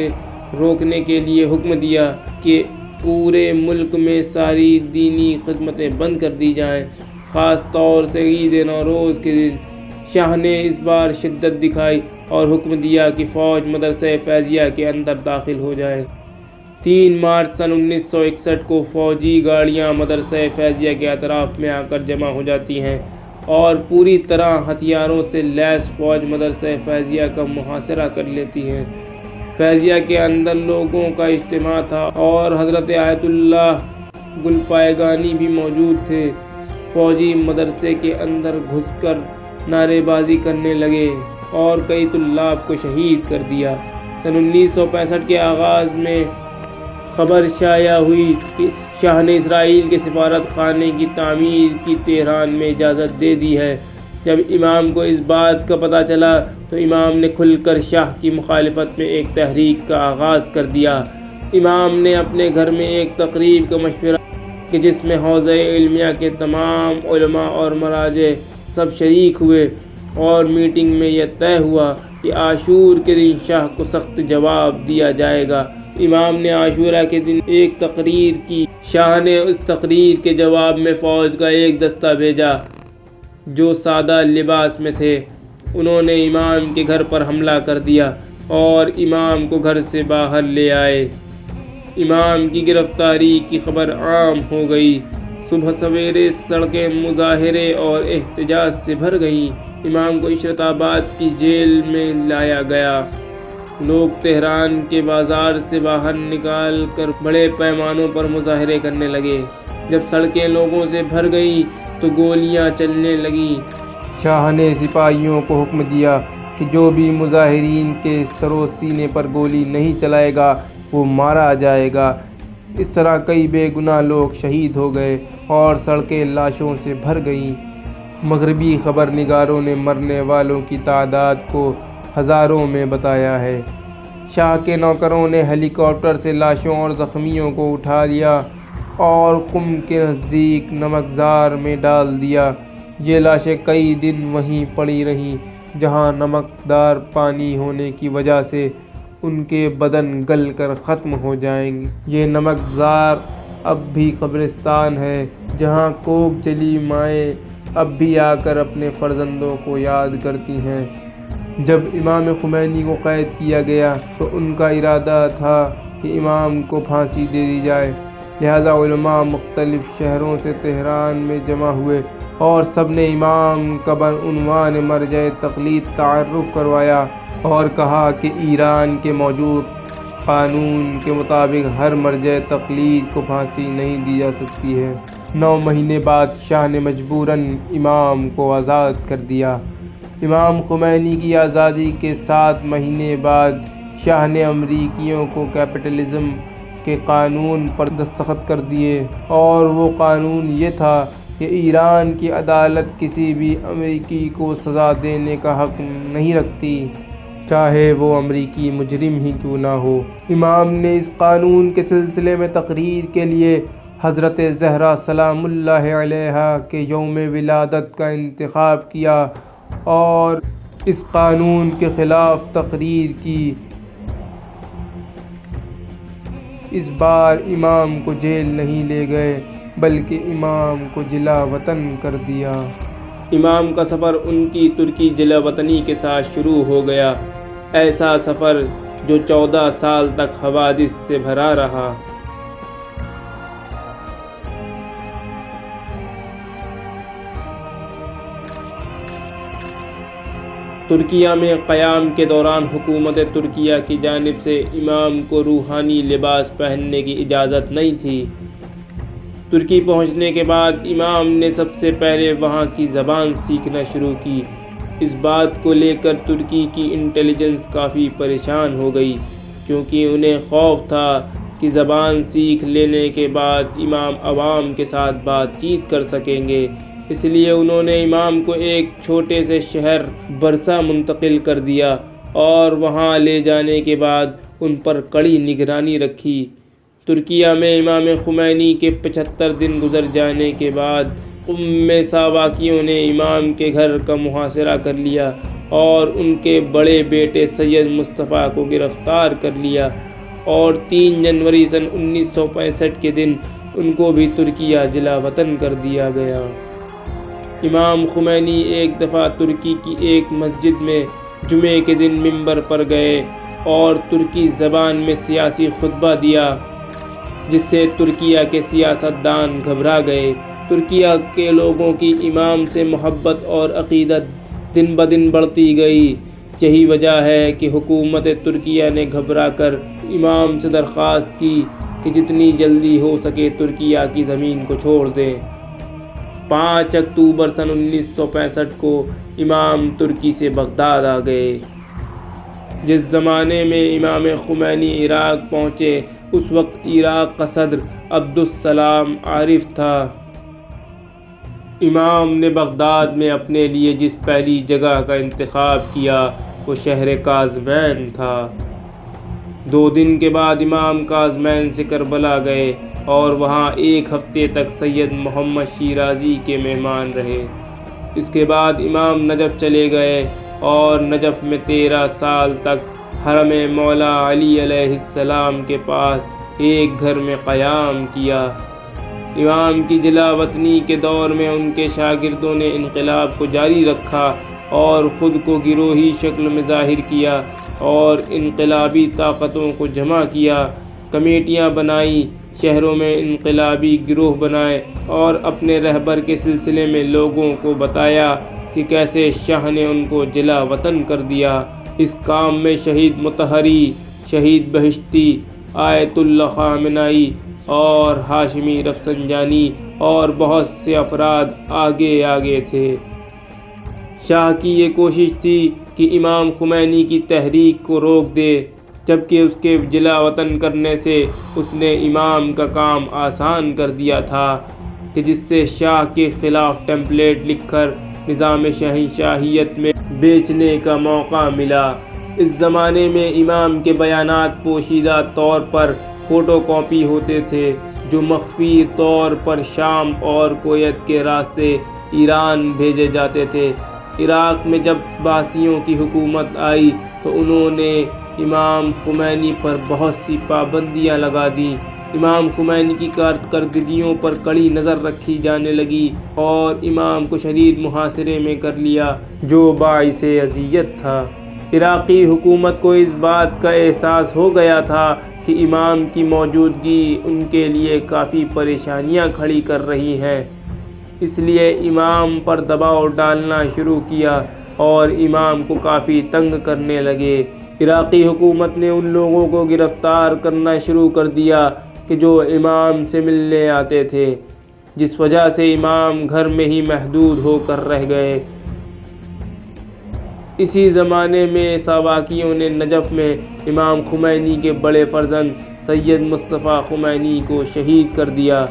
روکنے کے لیے حکم دیا کہ پورے ملک میں ساری دینی خدمتیں بند کر دی جائیں، خاص طور سے عید نوروز کے دن۔ شاہ نے اس بار شدت دکھائی اور حکم دیا کہ فوج مدرسہ فیضیہ کے اندر داخل ہو جائے۔ 3 مارچ سن 1961 کو فوجی گاڑیاں مدرسہ فیضیہ کے اطراف میں آ کر جمع ہو جاتی ہیں اور پوری طرح ہتھیاروں سے لیس فوج مدرسہ فیضیہ کا محاصرہ کر لیتی ہے۔ فیضیہ کے اندر لوگوں کا اجتماع تھا اور حضرت آیت اللہ گلپائگانی بھی موجود تھے۔ فوجی مدرسے کے اندر گھس کر نعرے بازی کرنے لگے اور کئی طلاب کو شہید کر دیا۔ سن 1965 کے آغاز میں خبر شائع ہوئی کہ شاہ نے اسرائیل کے سفارت خانے کی تعمیر کی تہران میں اجازت دے دی ہے۔ جب امام کو اس بات کا پتہ چلا تو امام نے کھل کر شاہ کی مخالفت میں ایک تحریک کا آغاز کر دیا۔ امام نے اپنے گھر میں ایک تقریب کا مشورہ کہ جس میں حوزہ علمیہ کے تمام علماء اور مراجع سب شریک ہوئے اور میٹنگ میں یہ طے ہوا کہ عاشور کے دن شاہ کو سخت جواب دیا جائے گا۔ امام نے عاشورہ کے دن ایک تقریر کی۔ شاہ نے اس تقریر کے جواب میں فوج کا ایک دستہ بھیجا جو سادہ لباس میں تھے۔ انہوں نے امام کے گھر پر حملہ کر دیا اور امام کو گھر سے باہر لے آئے۔ امام کی گرفتاری کی خبر عام ہو گئی۔ صبح سویرے سڑکیں مظاہرے اور احتجاج سے بھر گئیں۔ امام کو عشرت آباد کی جیل میں لایا گیا۔ لوگ تہران کے بازار سے باہر نکال کر بڑے پیمانوں پر مظاہرے کرنے لگے۔ جب سڑکیں لوگوں سے بھر گئیں تو گولیاں چلنے لگیں۔ شاہ نے سپاہیوں کو حکم دیا کہ جو بھی مظاہرین کے سر و سینے پر گولی نہیں چلائے گا وہ مارا جائے گا۔ اس طرح کئی بے گناہ لوگ شہید ہو گئے اور سڑکیں لاشوں سے بھر گئیں۔ مغربی خبر نگاروں نے مرنے والوں کی تعداد کو ہزاروں میں بتایا ہے۔ شاہ کے نوکروں نے ہیلی کاپٹر سے لاشوں اور زخمیوں کو اٹھا لیا اور قم کے نزدیک نمکزار میں ڈال دیا۔ یہ لاشیں کئی دن وہیں پڑی رہیں جہاں نمکدار پانی ہونے کی وجہ سے ان کے بدن گل کر ختم ہو جائیں گے۔ یہ نمکزار اب بھی قبرستان ہے جہاں کوک جلی مائیں اب بھی آ کر اپنے فرزندوں کو یاد کرتی ہیں۔ جب امام خمینی کو قید کیا گیا تو ان کا ارادہ تھا کہ امام کو پھانسی دے دی جائے، لہذا علماء مختلف شہروں سے تہران میں جمع ہوئے اور سب نے امام کا بعنوان مرجع تقلید تعارف کروایا اور کہا کہ ایران کے موجود قانون کے مطابق ہر مرجع تقلید کو پھانسی نہیں دی جا سکتی ہے۔ 9 مہینے بعد شاہ نے مجبوراً امام کو آزاد کر دیا۔ امام خمینی کی آزادی کے 7 مہینے بعد شاہ نے امریکیوں کو کیپٹلزم کے قانون پر دستخط کر دیے، اور وہ قانون یہ تھا کہ ایران کی عدالت کسی بھی امریکی کو سزا دینے کا حق نہیں رکھتی، چاہے وہ امریکی مجرم ہی کیوں نہ ہو۔ امام نے اس قانون کے سلسلے میں تقریر کے لیے حضرت زہرا سلام اللہ علیہا کے یوم ولادت کا انتخاب کیا اور اس قانون کے خلاف تقریر کی۔ اس بار امام کو جیل نہیں لے گئے بلکہ امام کو جلا وطن کر دیا۔ امام کا سفر ان کی ترکی جلا وطنی کے ساتھ شروع ہو گیا، ایسا سفر جو 14 سال تک حوادث سے بھرا رہا۔ ترکیہ میں قیام کے دوران حکومت ترکیہ کی جانب سے امام کو روحانی لباس پہننے کی اجازت نہیں تھی۔ ترکی پہنچنے کے بعد امام نے سب سے پہلے وہاں کی زبان سیکھنا شروع کی۔ اس بات کو لے کر ترکی کی انٹیلیجنس کافی پریشان ہو گئی، کیونکہ انہیں خوف تھا کہ زبان سیکھ لینے کے بعد امام عوام کے ساتھ بات چیت کر سکیں گے۔ اس لیے انہوں نے امام کو ایک چھوٹے سے شہر برسا منتقل کر دیا اور وہاں لے جانے کے بعد ان پر کڑی نگرانی رکھی۔ ترکیہ میں امام خمینی کے 75 دن گزر جانے کے بعد ساواکیوں نے امام کے گھر کا محاصرہ کر لیا اور ان کے بڑے بیٹے سید مصطفیٰ کو گرفتار کر لیا، اور 3 جنوری سن 1965 کے دن ان کو بھی ترکیہ جلا وطن کر دیا گیا۔ امام خمینی ایک دفعہ ترکی کی ایک مسجد میں جمعے کے دن منبر پر گئے اور ترکی زبان میں سیاسی خطبہ دیا، جس سے ترکیہ کے سیاستدان گھبرا گئے۔ ترکیہ کے لوگوں کی امام سے محبت اور عقیدت دن بدن بڑھتی گئی۔ یہی وجہ ہے کہ حکومت ترکیہ نے گھبرا کر امام سے درخواست کی کہ جتنی جلدی ہو سکے ترکیہ کی زمین کو چھوڑ دیں۔ 5 اکتوبر سن 1965 کو امام ترکی سے بغداد آ گئے۔ جس زمانے میں امام خمینی عراق پہنچے اس وقت عراق کا صدر عبدالسلام عارف تھا۔ امام نے بغداد میں اپنے لیے جس پہلی جگہ کا انتخاب کیا وہ شہر کاظمین تھا۔ 2 دن کے بعد امام کاظمین سے کربلا گئے اور وہاں 1 ہفتے تک سید محمد شیرازی کے مہمان رہے۔ اس کے بعد امام نجف چلے گئے اور نجف میں 13 سال تک حرم مولا علی علیہ السلام کے پاس ایک گھر میں قیام کیا۔ امام کی جلا وطنی کے دور میں ان کے شاگردوں نے انقلاب کو جاری رکھا اور خود کو گروہی شکل میں ظاہر کیا اور انقلابی طاقتوں کو جمع کیا، کمیٹیاں بنائیں، شہروں میں انقلابی گروہ بنائے اور اپنے رہبر کے سلسلے میں لوگوں کو بتایا کہ کیسے شاہ نے ان کو جلا وطن کر دیا۔ اس کام میں شہید مطہری، شہید بہشتی، آیت اللہ خامنائی اور ہاشمی رفسنجانی اور بہت سے افراد آگے تھے۔ شاہ کی یہ کوشش تھی کہ امام خمینی کی تحریک کو روک دے، جبکہ اس کے جلا وطن کرنے سے اس نے امام کا کام آسان کر دیا تھا کہ جس سے شاہ کے خلاف ٹیمپلیٹ لکھ کر نظام شہنشاہیت میں بیچنے کا موقع ملا۔ اس زمانے میں امام کے بیانات پوشیدہ طور پر فوٹو کاپی ہوتے تھے جو مخفی طور پر شام اور کویت کے راستے ایران بھیجے جاتے تھے۔ عراق میں جب عباسیوں کی حکومت آئی تو انہوں نے امام خمینی پر بہت سی پابندیاں لگا دیں۔ امام خمینی کی کارکردگیوں پر کڑی نظر رکھی جانے لگی اور امام کو شدید محاصرے میں کر لیا جو باعث اذیت تھا۔ عراقی حکومت کو اس بات کا احساس ہو گیا تھا کہ امام کی موجودگی ان کے لیے کافی پریشانیاں کھڑی کر رہی ہے، اس لیے امام پر دباؤ ڈالنا شروع کیا اور امام کو کافی تنگ کرنے لگے۔ عراقی حکومت نے ان لوگوں کو گرفتار کرنا شروع کر دیا کہ جو امام سے ملنے آتے تھے، جس وجہ سے امام گھر میں ہی محدود ہو کر رہ گئے۔ اسی زمانے میں ساواکیوں نے نجف میں امام خمینی کے بڑے فرزند سید مصطفیٰ خمینی کو شہید کر دیا۔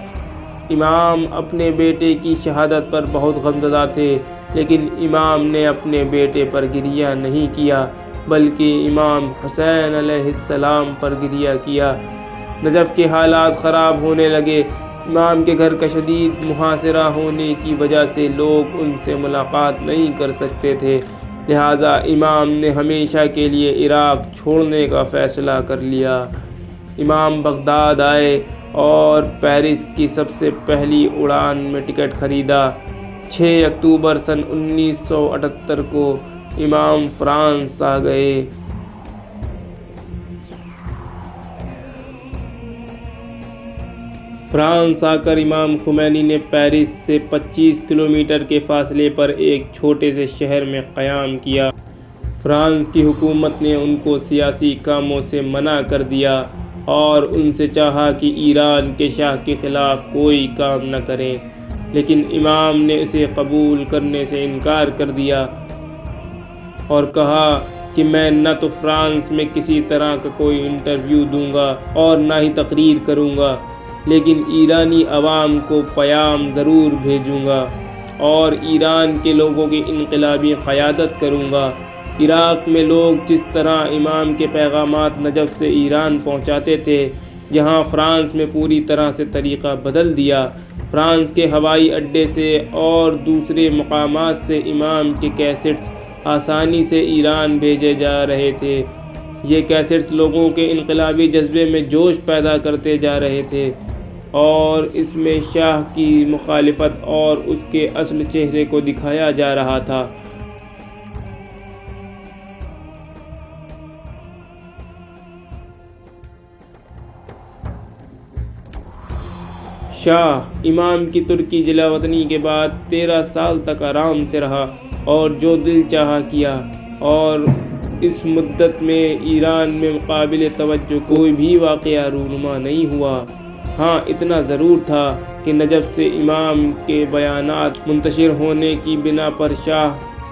امام اپنے بیٹے کی شہادت پر بہت غمزدہ تھے، لیکن امام نے اپنے بیٹے پر گریہ نہیں کیا بلکہ امام حسین علیہ السلام پر گریہ کیا۔ نجف کے حالات خراب ہونے لگے۔ امام کے گھر کا شدید محاصرہ ہونے کی وجہ سے لوگ ان سے ملاقات نہیں کر سکتے تھے، لہٰذا امام نے ہمیشہ کے لیے عراق چھوڑنے کا فیصلہ کر لیا۔ امام بغداد آئے اور پیرس کی سب سے پہلی اڑان میں ٹکٹ خریدا۔ 6 اکتوبر سن 1978 کو امام فرانس آ گئے۔ فرانس آ کر امام خمینی نے پیرس سے 25 کلومیٹر کے فاصلے پر ایک چھوٹے سے شہر میں قیام کیا۔ فرانس کی حکومت نے ان کو سیاسی کاموں سے منع کر دیا اور ان سے چاہا کہ ایران کے شاہ کے خلاف کوئی کام نہ کریں، لیکن امام نے اسے قبول کرنے سے انکار کر دیا اور کہا کہ میں نہ تو فرانس میں کسی طرح کا کوئی انٹرویو دوں گا اور نہ ہی تقریر کروں گا، لیکن ایرانی عوام کو پیام ضرور بھیجوں گا اور ایران کے لوگوں کی انقلابی قیادت کروں گا۔ عراق میں لوگ جس طرح امام کے پیغامات نجف سے ایران پہنچاتے تھے، یہاں فرانس میں پوری طرح سے طریقہ بدل دیا۔ فرانس کے ہوائی اڈے سے اور دوسرے مقامات سے امام کے کیسٹس آسانی سے ایران بھیجے جا رہے تھے۔ یہ کیسٹس لوگوں کے انقلابی جذبے میں جوش پیدا کرتے جا رہے تھے اور اس میں شاہ کی مخالفت اور اس کے اصل چہرے کو دکھایا جا رہا تھا۔ شاہ امام کی ترکی جلا وطنی کے بعد 13 سال تک آرام سے رہا اور جو دل چاہا کیا، اور اس مدت میں ایران میں قابل توجہ کوئی بھی واقعہ رونما نہیں ہوا۔ ہاں اتنا ضرور تھا کہ نجف سے امام کے بیانات منتشر ہونے کی بنا پر شاہ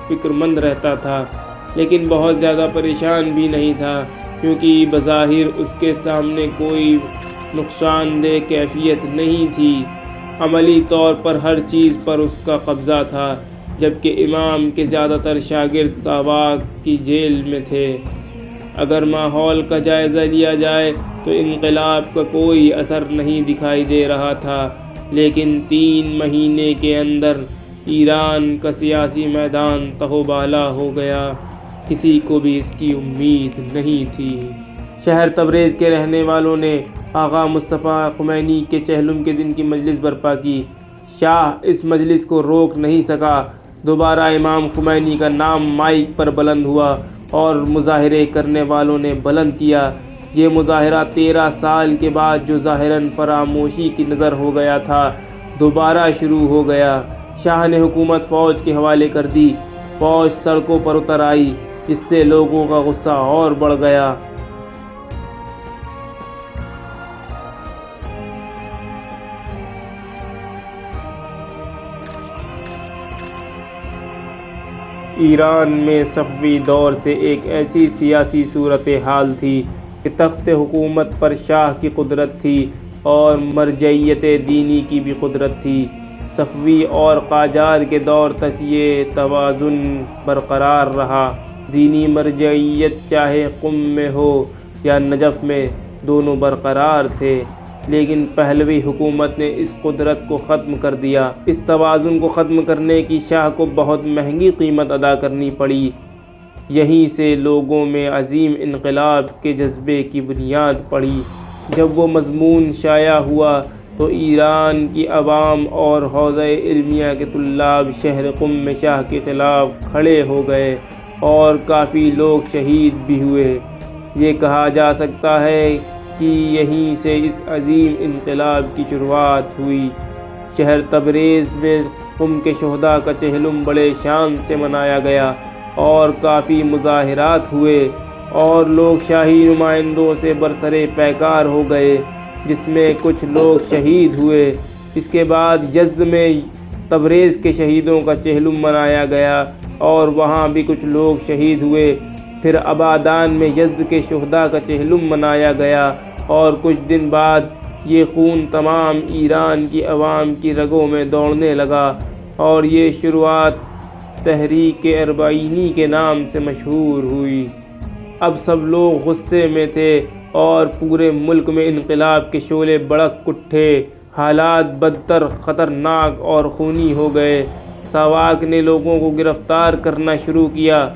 فکر مند رہتا تھا، لیکن بہت زیادہ پریشان بھی نہیں تھا، کیونکہ بظاہر اس کے سامنے کوئی نقصان دہ کیفیت نہیں تھی۔ عملی طور پر ہر چیز پر اس کا قبضہ تھا، جبکہ امام کے زیادہ تر شاگرد ساواک کی جیل میں تھے۔ اگر ماحول کا جائزہ لیا جائے تو انقلاب کا کوئی اثر نہیں دکھائی دے رہا تھا، لیکن 3 مہینے کے اندر ایران کا سیاسی میدان تہوبالا ہو گیا۔ کسی کو بھی اس کی امید نہیں تھی۔ شہر تبریز کے رہنے والوں نے آغا مصطفیٰ خمینی کے چہلم کے دن کی مجلس برپا کی۔ شاہ اس مجلس کو روک نہیں سکا۔ دوبارہ امام خمینی کا نام مائک پر بلند ہوا اور مظاہرے کرنے والوں نے بلند کیا۔ یہ مظاہرہ 13 سال کے بعد جو ظاہراً فراموشی کی نظر ہو گیا تھا، دوبارہ شروع ہو گیا۔ شاہ نے حکومت فوج کے حوالے کر دی۔ فوج سڑکوں پر اتر آئی، جس سے لوگوں کا غصہ اور بڑھ گیا۔ ایران میں صفوی دور سے ایک ایسی سیاسی صورتحال تھی کہ تخت حکومت پر شاہ کی قدرت تھی اور مرجعیت دینی کی بھی قدرت تھی۔ صفوی اور قاجار کے دور تک یہ توازن برقرار رہا۔ دینی مرجعیت چاہے قم میں ہو یا نجف میں، دونوں برقرار تھے، لیکن پہلوی حکومت نے اس قدرت کو ختم کر دیا۔ اس توازن کو ختم کرنے کی شاہ کو بہت مہنگی قیمت ادا کرنی پڑی۔ یہیں سے لوگوں میں عظیم انقلاب کے جذبے کی بنیاد پڑی۔ جب وہ مضمون شائع ہوا تو ایران کی عوام اور حوزہ علمیہ کے طلاب شہر قم میں شاہ کے خلاف کھڑے ہو گئے اور کافی لوگ شہید بھی ہوئے۔ یہ کہا جا سکتا ہے کہ یہیں سے اس عظیم انقلاب کی شروعات ہوئی۔ شہر تبریز میں قم کے شہداء کا چہلم بڑے شان سے منایا گیا اور کافی مظاہرات ہوئے اور لوگ شاہی نمائندوں سے برسرے پیکار ہو گئے، جس میں کچھ لوگ شہید ہوئے۔ اس کے بعد یزد میں تبریز کے شہیدوں کا چہلم منایا گیا اور وہاں بھی کچھ لوگ شہید ہوئے۔ پھر ابادان میں یزد کے شہداء کا چہلم منایا گیا اور کچھ دن بعد یہ خون تمام ایران کی عوام کی رگوں میں دوڑنے لگا اور یہ شروعات تحریک اربعینی کے نام سے مشہور ہوئی۔ اب سب لوگ غصے میں تھے اور پورے ملک میں انقلاب کے شعلے بھڑک اٹھے۔ حالات بدتر، خطرناک اور خونی ہو گئے۔ ساواک نے لوگوں کو گرفتار کرنا شروع کیا۔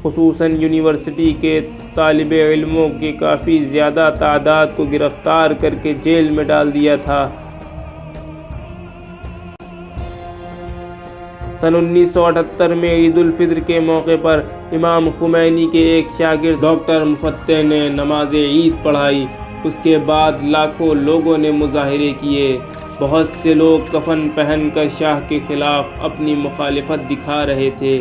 خصوصاً یونیورسٹی کے طالب علموں کی کافی زیادہ تعداد کو گرفتار کر کے جیل میں ڈال دیا تھا۔ سن 1978 میں عید الفطر کے موقع پر امام خمینی کے ایک شاگرد ڈاکٹر مفتح نے نماز عید پڑھائی۔ اس کے بعد لاکھوں لوگوں نے مظاہرے کیے۔ بہت سے لوگ کفن پہن کر شاہ کے خلاف اپنی مخالفت دکھا رہے تھے۔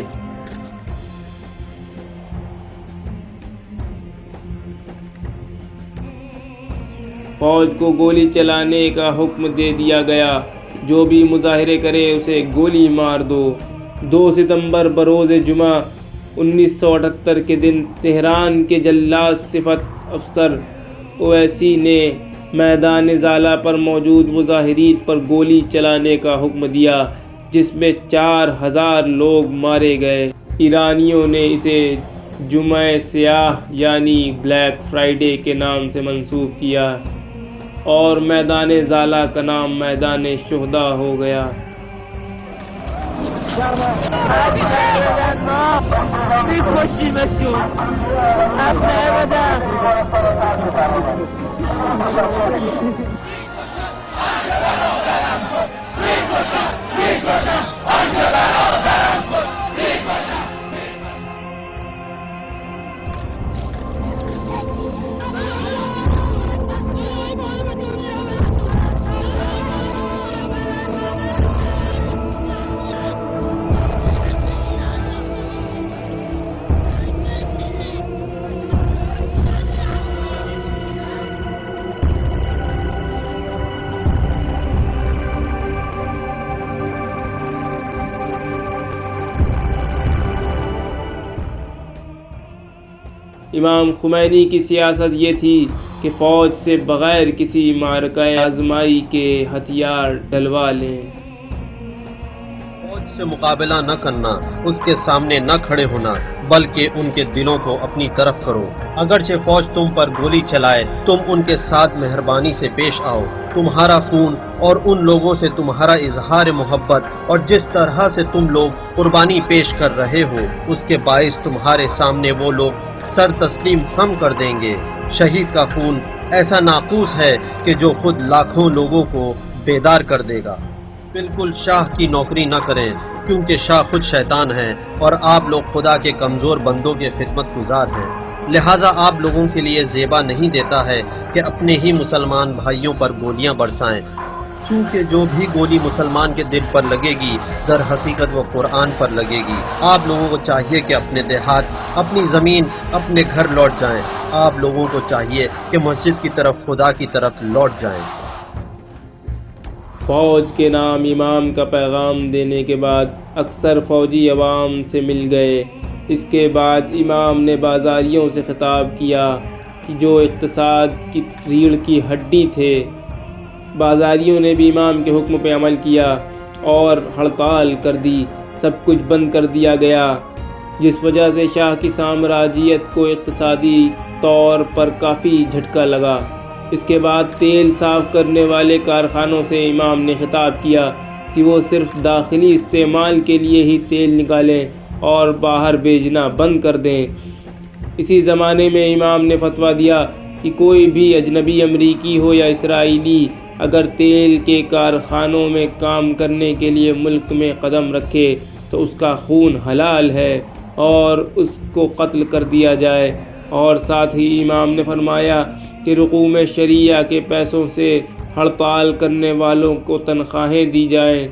فوج کو گولی چلانے کا حکم دے دیا گیا۔ جو بھی مظاہرے کرے اسے گولی مار دو۔ 2 ستمبر بروز جمعہ 1978 کے دن تہران کے جلاد صفت افسر اویسی نے میدان زالہ پر موجود مظاہرین پر گولی چلانے کا حکم دیا، جس میں 4000 لوگ مارے گئے۔ ایرانیوں نے اسے جمعہ سیاہ یعنی بلیک فرائیڈے کے نام سے منسوب کیا اور میدان زالہ کا نام میدان شہداء ہو گیا۔ امام خمینی کی سیاست یہ تھی کہ فوج سے بغیر کسی معرکہ آزمائی کے ہتھیار ڈلوا لیں۔ فوج سے مقابلہ نہ کرنا، اس کے سامنے نہ کھڑے ہونا، بلکہ ان کے دلوں کو اپنی طرف کرو۔ اگرچہ فوج تم پر گولی چلائے، تم ان کے ساتھ مہربانی سے پیش آؤ۔ تمہارا خون اور ان لوگوں سے تمہارا اظہار محبت اور جس طرح سے تم لوگ قربانی پیش کر رہے ہو، اس کے باعث تمہارے سامنے وہ لوگ سر تسلیم ہم کر دیں گے۔ شہید کا خون ایسا ناقوس ہے کہ جو خود لاکھوں لوگوں کو بیدار کر دے گا۔ بالکل شاہ کی نوکری نہ کریں، کیونکہ شاہ خود شیطان ہے اور آپ لوگ خدا کے کمزور بندوں کے خدمت گزار ہیں۔ لہٰذا آپ لوگوں کے لیے زیبا نہیں دیتا ہے کہ اپنے ہی مسلمان بھائیوں پر گولیاں برسائیں، چونکہ جو بھی گولی مسلمان کے دل پر لگے گی در حقیقت وہ قرآن پر لگے گی۔ آپ لوگوں کو چاہیے کہ اپنے دیہات، اپنی زمین، اپنے گھر لوٹ جائیں۔ آپ لوگوں کو چاہیے کہ مسجد کی طرف، خدا کی طرف لوٹ جائیں۔ فوج کے نام امام کا پیغام دینے کے بعد اکثر فوجی عوام سے مل گئے۔ اس کے بعد امام نے بازاریوں سے خطاب کیا کہ جو اقتصاد کی ریڑھ کی ہڈی تھے۔ بازاریوں نے بھی امام کے حکم پہ عمل کیا اور ہڑتال کر دی۔ سب کچھ بند کر دیا گیا، جس وجہ سے شاہ کی سامراجیت کو اقتصادی طور پر کافی جھٹکا لگا۔ اس کے بعد تیل صاف کرنے والے کارخانوں سے امام نے خطاب کیا کہ وہ صرف داخلی استعمال کے لیے ہی تیل نکالیں اور باہر بھیجنا بند کر دیں۔ اسی زمانے میں امام نے فتویٰ دیا کہ کوئی بھی اجنبی امریکی ہو یا اسرائیلی اگر تیل کے کارخانوں میں کام کرنے کے لیے ملک میں قدم رکھے تو اس کا خون حلال ہے اور اس کو قتل کر دیا جائے۔ اور ساتھ ہی امام نے فرمایا کہ رقوم شریعہ کے پیسوں سے ہڑتال کرنے والوں کو تنخواہیں دی جائیں۔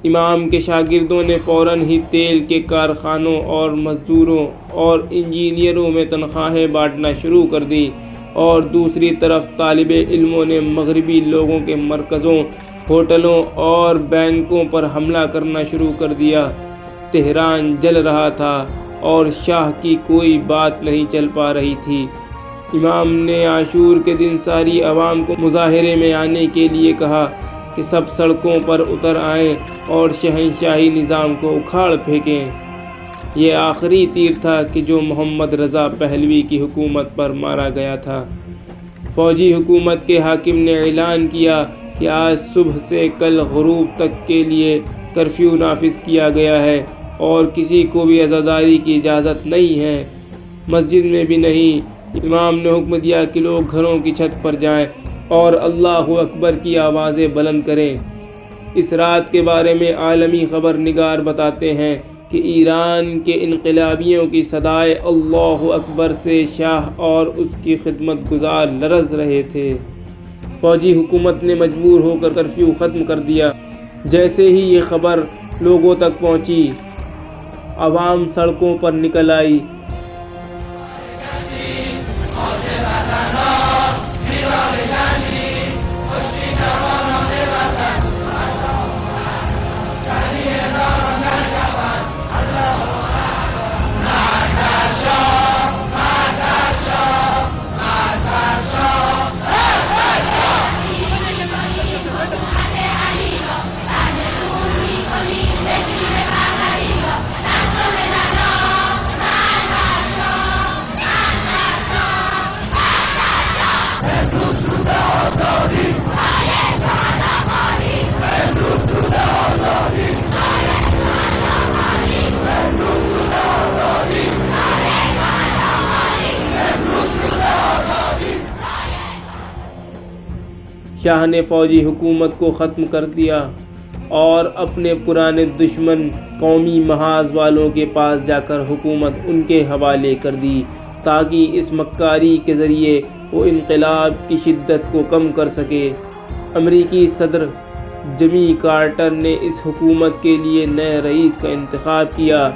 امام کے شاگردوں نے فوراً ہی تیل کے کارخانوں اور مزدوروں اور انجینئروں میں تنخواہیں بانٹنا شروع کر دی، اور دوسری طرف طالب علموں نے مغربی لوگوں کے مرکزوں، ہوٹلوں اور بینکوں پر حملہ کرنا شروع کر دیا۔ تہران جل رہا تھا اور شاہ کی کوئی بات نہیں چل پا رہی تھی۔ امام نے عاشور کے دن ساری عوام کو مظاہرے میں آنے کے لیے کہا کہ سب سڑکوں پر اتر آئیں اور شہنشاہی نظام کو اکھاڑ پھینکیں۔ یہ آخری تیر تھا کہ جو محمد رضا پہلوی کی حکومت پر مارا گیا تھا۔ فوجی حکومت کے حاکم نے اعلان کیا کہ آج صبح سے کل غروب تک کے لیے کرفیو نافذ کیا گیا ہے اور کسی کو بھی عزاداری کی اجازت نہیں ہے، مسجد میں بھی نہیں۔ امام نے حکم دیا کہ لوگ گھروں کی چھت پر جائیں اور اللہ اکبر کی آوازیں بلند کریں۔ اس رات کے بارے میں عالمی خبر نگار بتاتے ہیں کہ ایران کے انقلابیوں کی صدائے اللہ اکبر سے شاہ اور اس کی خدمت گزار لرز رہے تھے۔ فوجی حکومت نے مجبور ہو کر کرفیو ختم کر دیا۔ جیسے ہی یہ خبر لوگوں تک پہنچی، عوام سڑکوں پر نکل آئی۔ شاہ نے فوجی حکومت کو ختم کر دیا اور اپنے پرانے دشمن قومی محاذ والوں کے پاس جا کر حکومت ان کے حوالے کر دی تاکہ اس مکاری کے ذریعے وہ انقلاب کی شدت کو کم کر سکے۔ امریکی صدر جمی کارٹر نے اس حکومت کے لیے نئے رئیس کا انتخاب کیا۔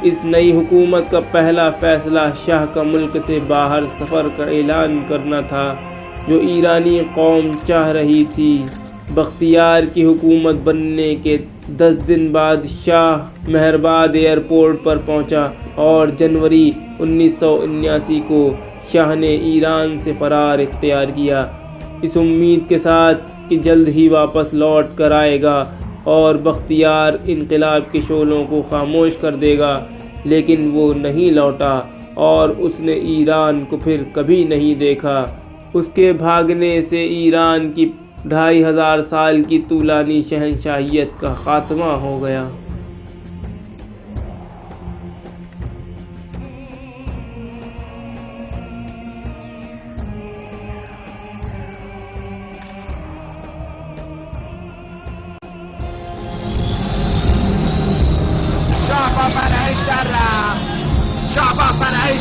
اس نئی حکومت کا پہلا فیصلہ شاہ کا ملک سے باہر سفر کا اعلان کرنا تھا، جو ایرانی قوم چاہ رہی تھی۔ بختیار کی حکومت بننے کے 10 دن بعد شاہ مہرآباد ایئرپورٹ پر پہنچا اور جنوری 1979 کو شاہ نے ایران سے فرار اختیار کیا، اس امید کے ساتھ کہ جلد ہی واپس لوٹ کر آئے گا اور بختیار انقلاب کے شعلوں کو خاموش کر دے گا، لیکن وہ نہیں لوٹا اور اس نے ایران کو پھر کبھی نہیں دیکھا۔ اس کے بھاگنے سے ایران کی 2500 سال کی طولانی شہنشاہیت کا خاتمہ ہو گیا۔ شاه با فرعیش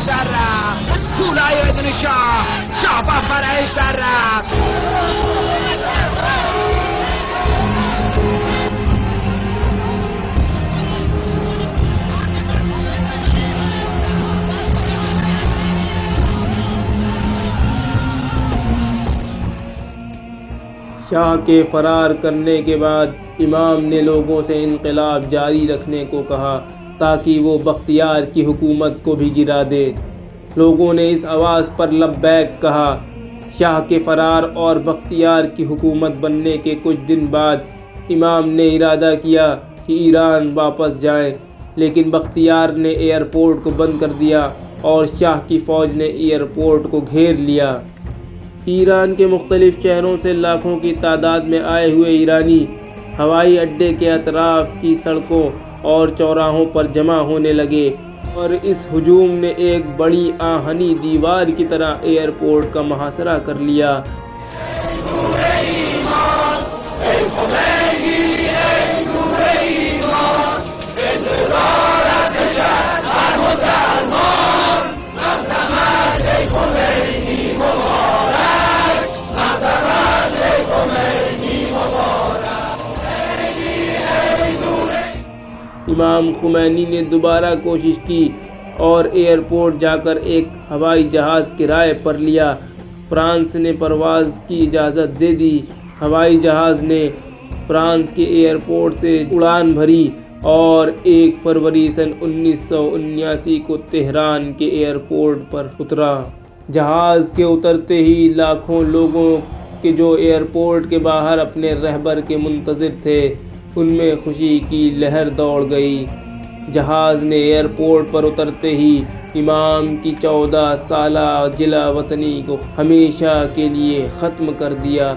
در رفت، پولای بدون شاه با فرعیش در رفت. شاہ کے فرار کرنے کے بعد امام نے لوگوں سے انقلاب جاری رکھنے کو کہا تاکہ وہ بختیار کی حکومت کو بھی گرا دے۔ لوگوں نے اس آواز پر لبیک کہا۔ شاہ کے فرار اور بختیار کی حکومت بننے کے کچھ دن بعد امام نے ارادہ کیا کہ ایران واپس جائیں، لیکن بختیار نے ایئرپورٹ کو بند کر دیا اور شاہ کی فوج نے ایئرپورٹ کو گھیر لیا۔ ایران کے مختلف شہروں سے لاکھوں کی تعداد میں آئے ہوئے ایرانی ہوائی اڈے کے اطراف کی سڑکوں اور چوراہوں پر جمع ہونے لگے اور اس ہجوم نے ایک بڑی آہنی دیوار کی طرح ایئرپورٹ کا محاصرہ کر لیا۔ امام خمینی نے دوبارہ کوشش کی اور ایئرپورٹ جا کر ایک ہوائی جہاز کرائے پر لیا۔ فرانس نے پرواز کی اجازت دے دی۔ ہوائی جہاز نے فرانس کے ایئرپورٹ سے اڑان بھری اور 1 فروری سن 1979 کو تہران کے ایئرپورٹ پر اترا۔ جہاز کے اترتے ہی لاکھوں لوگوں کے جو ایئرپورٹ کے باہر اپنے رہبر کے منتظر تھے، ان میں خوشی کی لہر دوڑ گئی۔ جہاز نے ایئرپورٹ پر اترتے ہی امام کی 14 سالہ جلا وطنی کو ہمیشہ کے لیے ختم کر دیا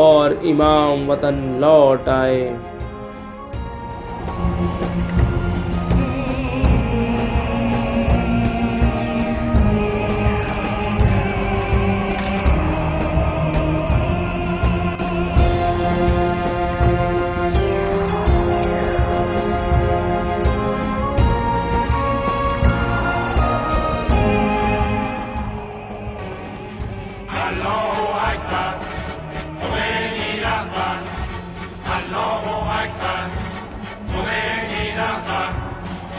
اور امام وطن لوٹ آئے۔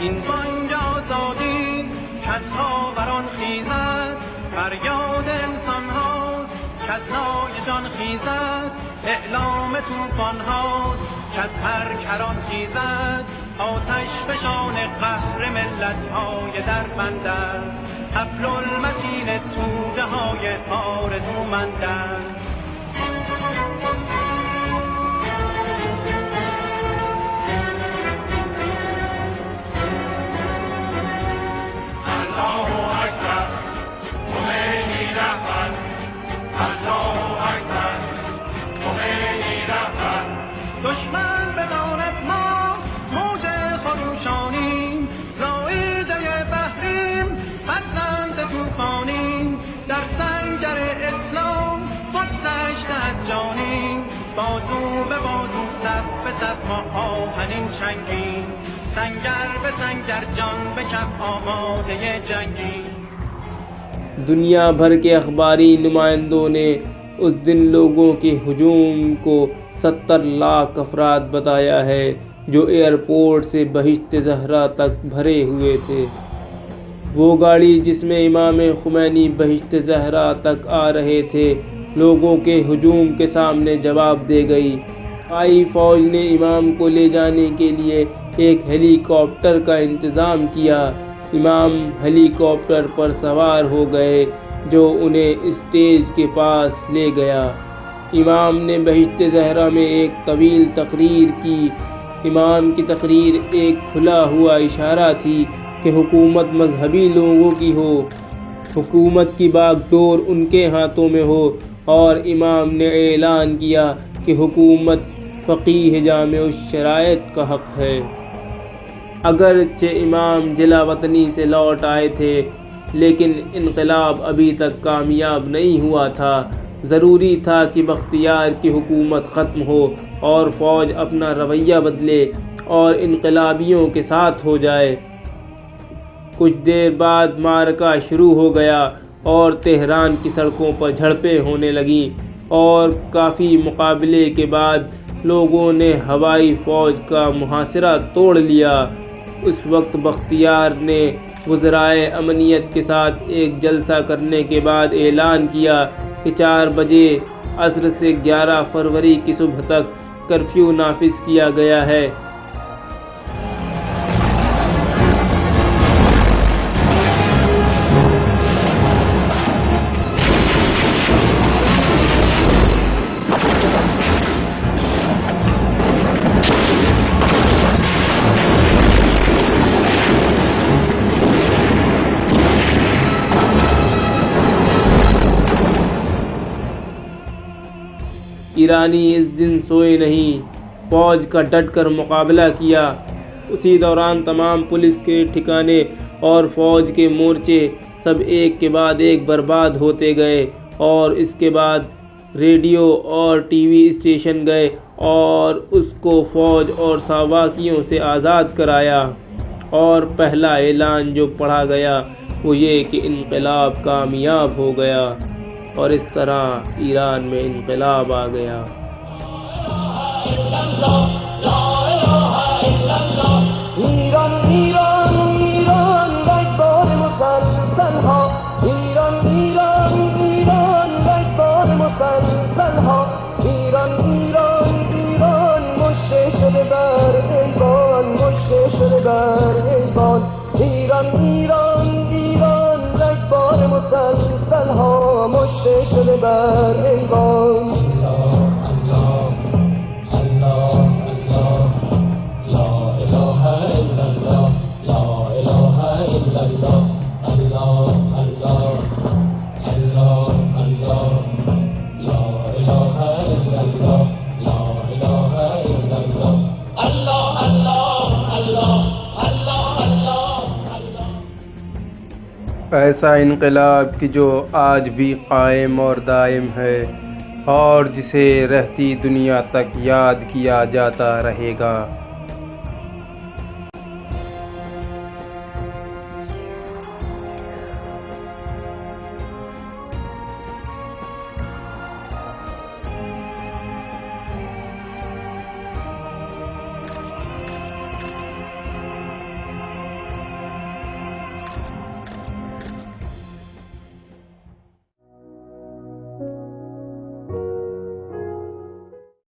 این بانگ آزادی کز خاوران خیزد، فریاد انسان هاست کز نای جان خیزد، اعلام توفان هاست کز هر کران خیزد، آتش فشان قهر ملت های در بندد، حبل المتین توده های آرزومندند. دشمن بداند ما موج خروشانیم، زائیده بحریم فرزند طوفانیم، در سنگر اسلام خودسشت از جانیم، بازو به بازو صف به صف ما آهنین چنگیم، سنگر به سنگر جان به کف آماده جنگیم. دنیا بھر کے اخباری نمائندوں نے اس دن لوگوں کے ہجوم کو 70 لاکھ افراد بتایا ہے جو ایئرپورٹ سے بہشت زہرا تک بھرے ہوئے تھے۔ وہ گاڑی جس میں امام خمینی بہشت زہرا تک آ رہے تھے لوگوں کے ہجوم کے سامنے جواب دے گئی۔ دفاعی فوج نے امام کو لے جانے کے لیے ایک ہیلی کاپٹر کا انتظام کیا۔ امام ہیلی کاپٹر پر سوار ہو گئے جو انہیں اسٹیج کے پاس لے گیا۔ امام نے بہشت زہرا میں ایک طویل تقریر کی۔ امام کی تقریر ایک کھلا ہوا اشارہ تھی کہ حکومت مذہبی لوگوں کی ہو، حکومت کی باغ ڈور ان کے ہاتھوں میں ہو، اور امام نے اعلان کیا کہ حکومت فقیہ جامع الشرائط کا حق ہے۔ اگرچہ امام جلا وطنی سے لوٹ آئے تھے لیکن انقلاب ابھی تک کامیاب نہیں ہوا تھا۔ ضروری تھا کہ بختیار کی حکومت ختم ہو اور فوج اپنا رویہ بدلے اور انقلابیوں کے ساتھ ہو جائے۔ کچھ دیر بعد معرکہ شروع ہو گیا اور تہران کی سڑکوں پر جھڑپیں ہونے لگیں، اور کافی مقابلے کے بعد لوگوں نے ہوائی فوج کا محاصرہ توڑ لیا۔ اس وقت بختیار نے وزرائے امنیت کے ساتھ ایک جلسہ کرنے کے بعد اعلان کیا کہ 4 بجے عصر سے 11 فروری کی صبح تک کرفیو نافذ کیا گیا ہے۔ ایرانی اس دن سوئے نہیں، فوج کا ڈٹ کر مقابلہ کیا۔ اسی دوران تمام پولیس کے ٹھکانے اور فوج کے مورچے سب ایک کے بعد ایک برباد ہوتے گئے، اور اس کے بعد ریڈیو اور ٹی وی اسٹیشن گئے اور اس کو فوج اور ساواکیوں سے آزاد کرایا۔ اور پہلا اعلان جو پڑھا گیا وہ یہ کہ انقلاب کامیاب ہو گیا، اور اس طرح ایران میں انقلاب آ گیا۔ ایران ایران ایران رگبار مسلسل ها، ایران ایران ایران رگبار مسلسل ها، ایران ایران ایران مشته شده بر ایوان، مشته شده بر ایوان، ایران ایران ایران رگبار مسلسل ها، مشته شده بر ایوان. ایسا انقلاب کہ جو آج بھی قائم اور دائم ہے اور جسے رہتی دنیا تک یاد کیا جاتا رہے گا۔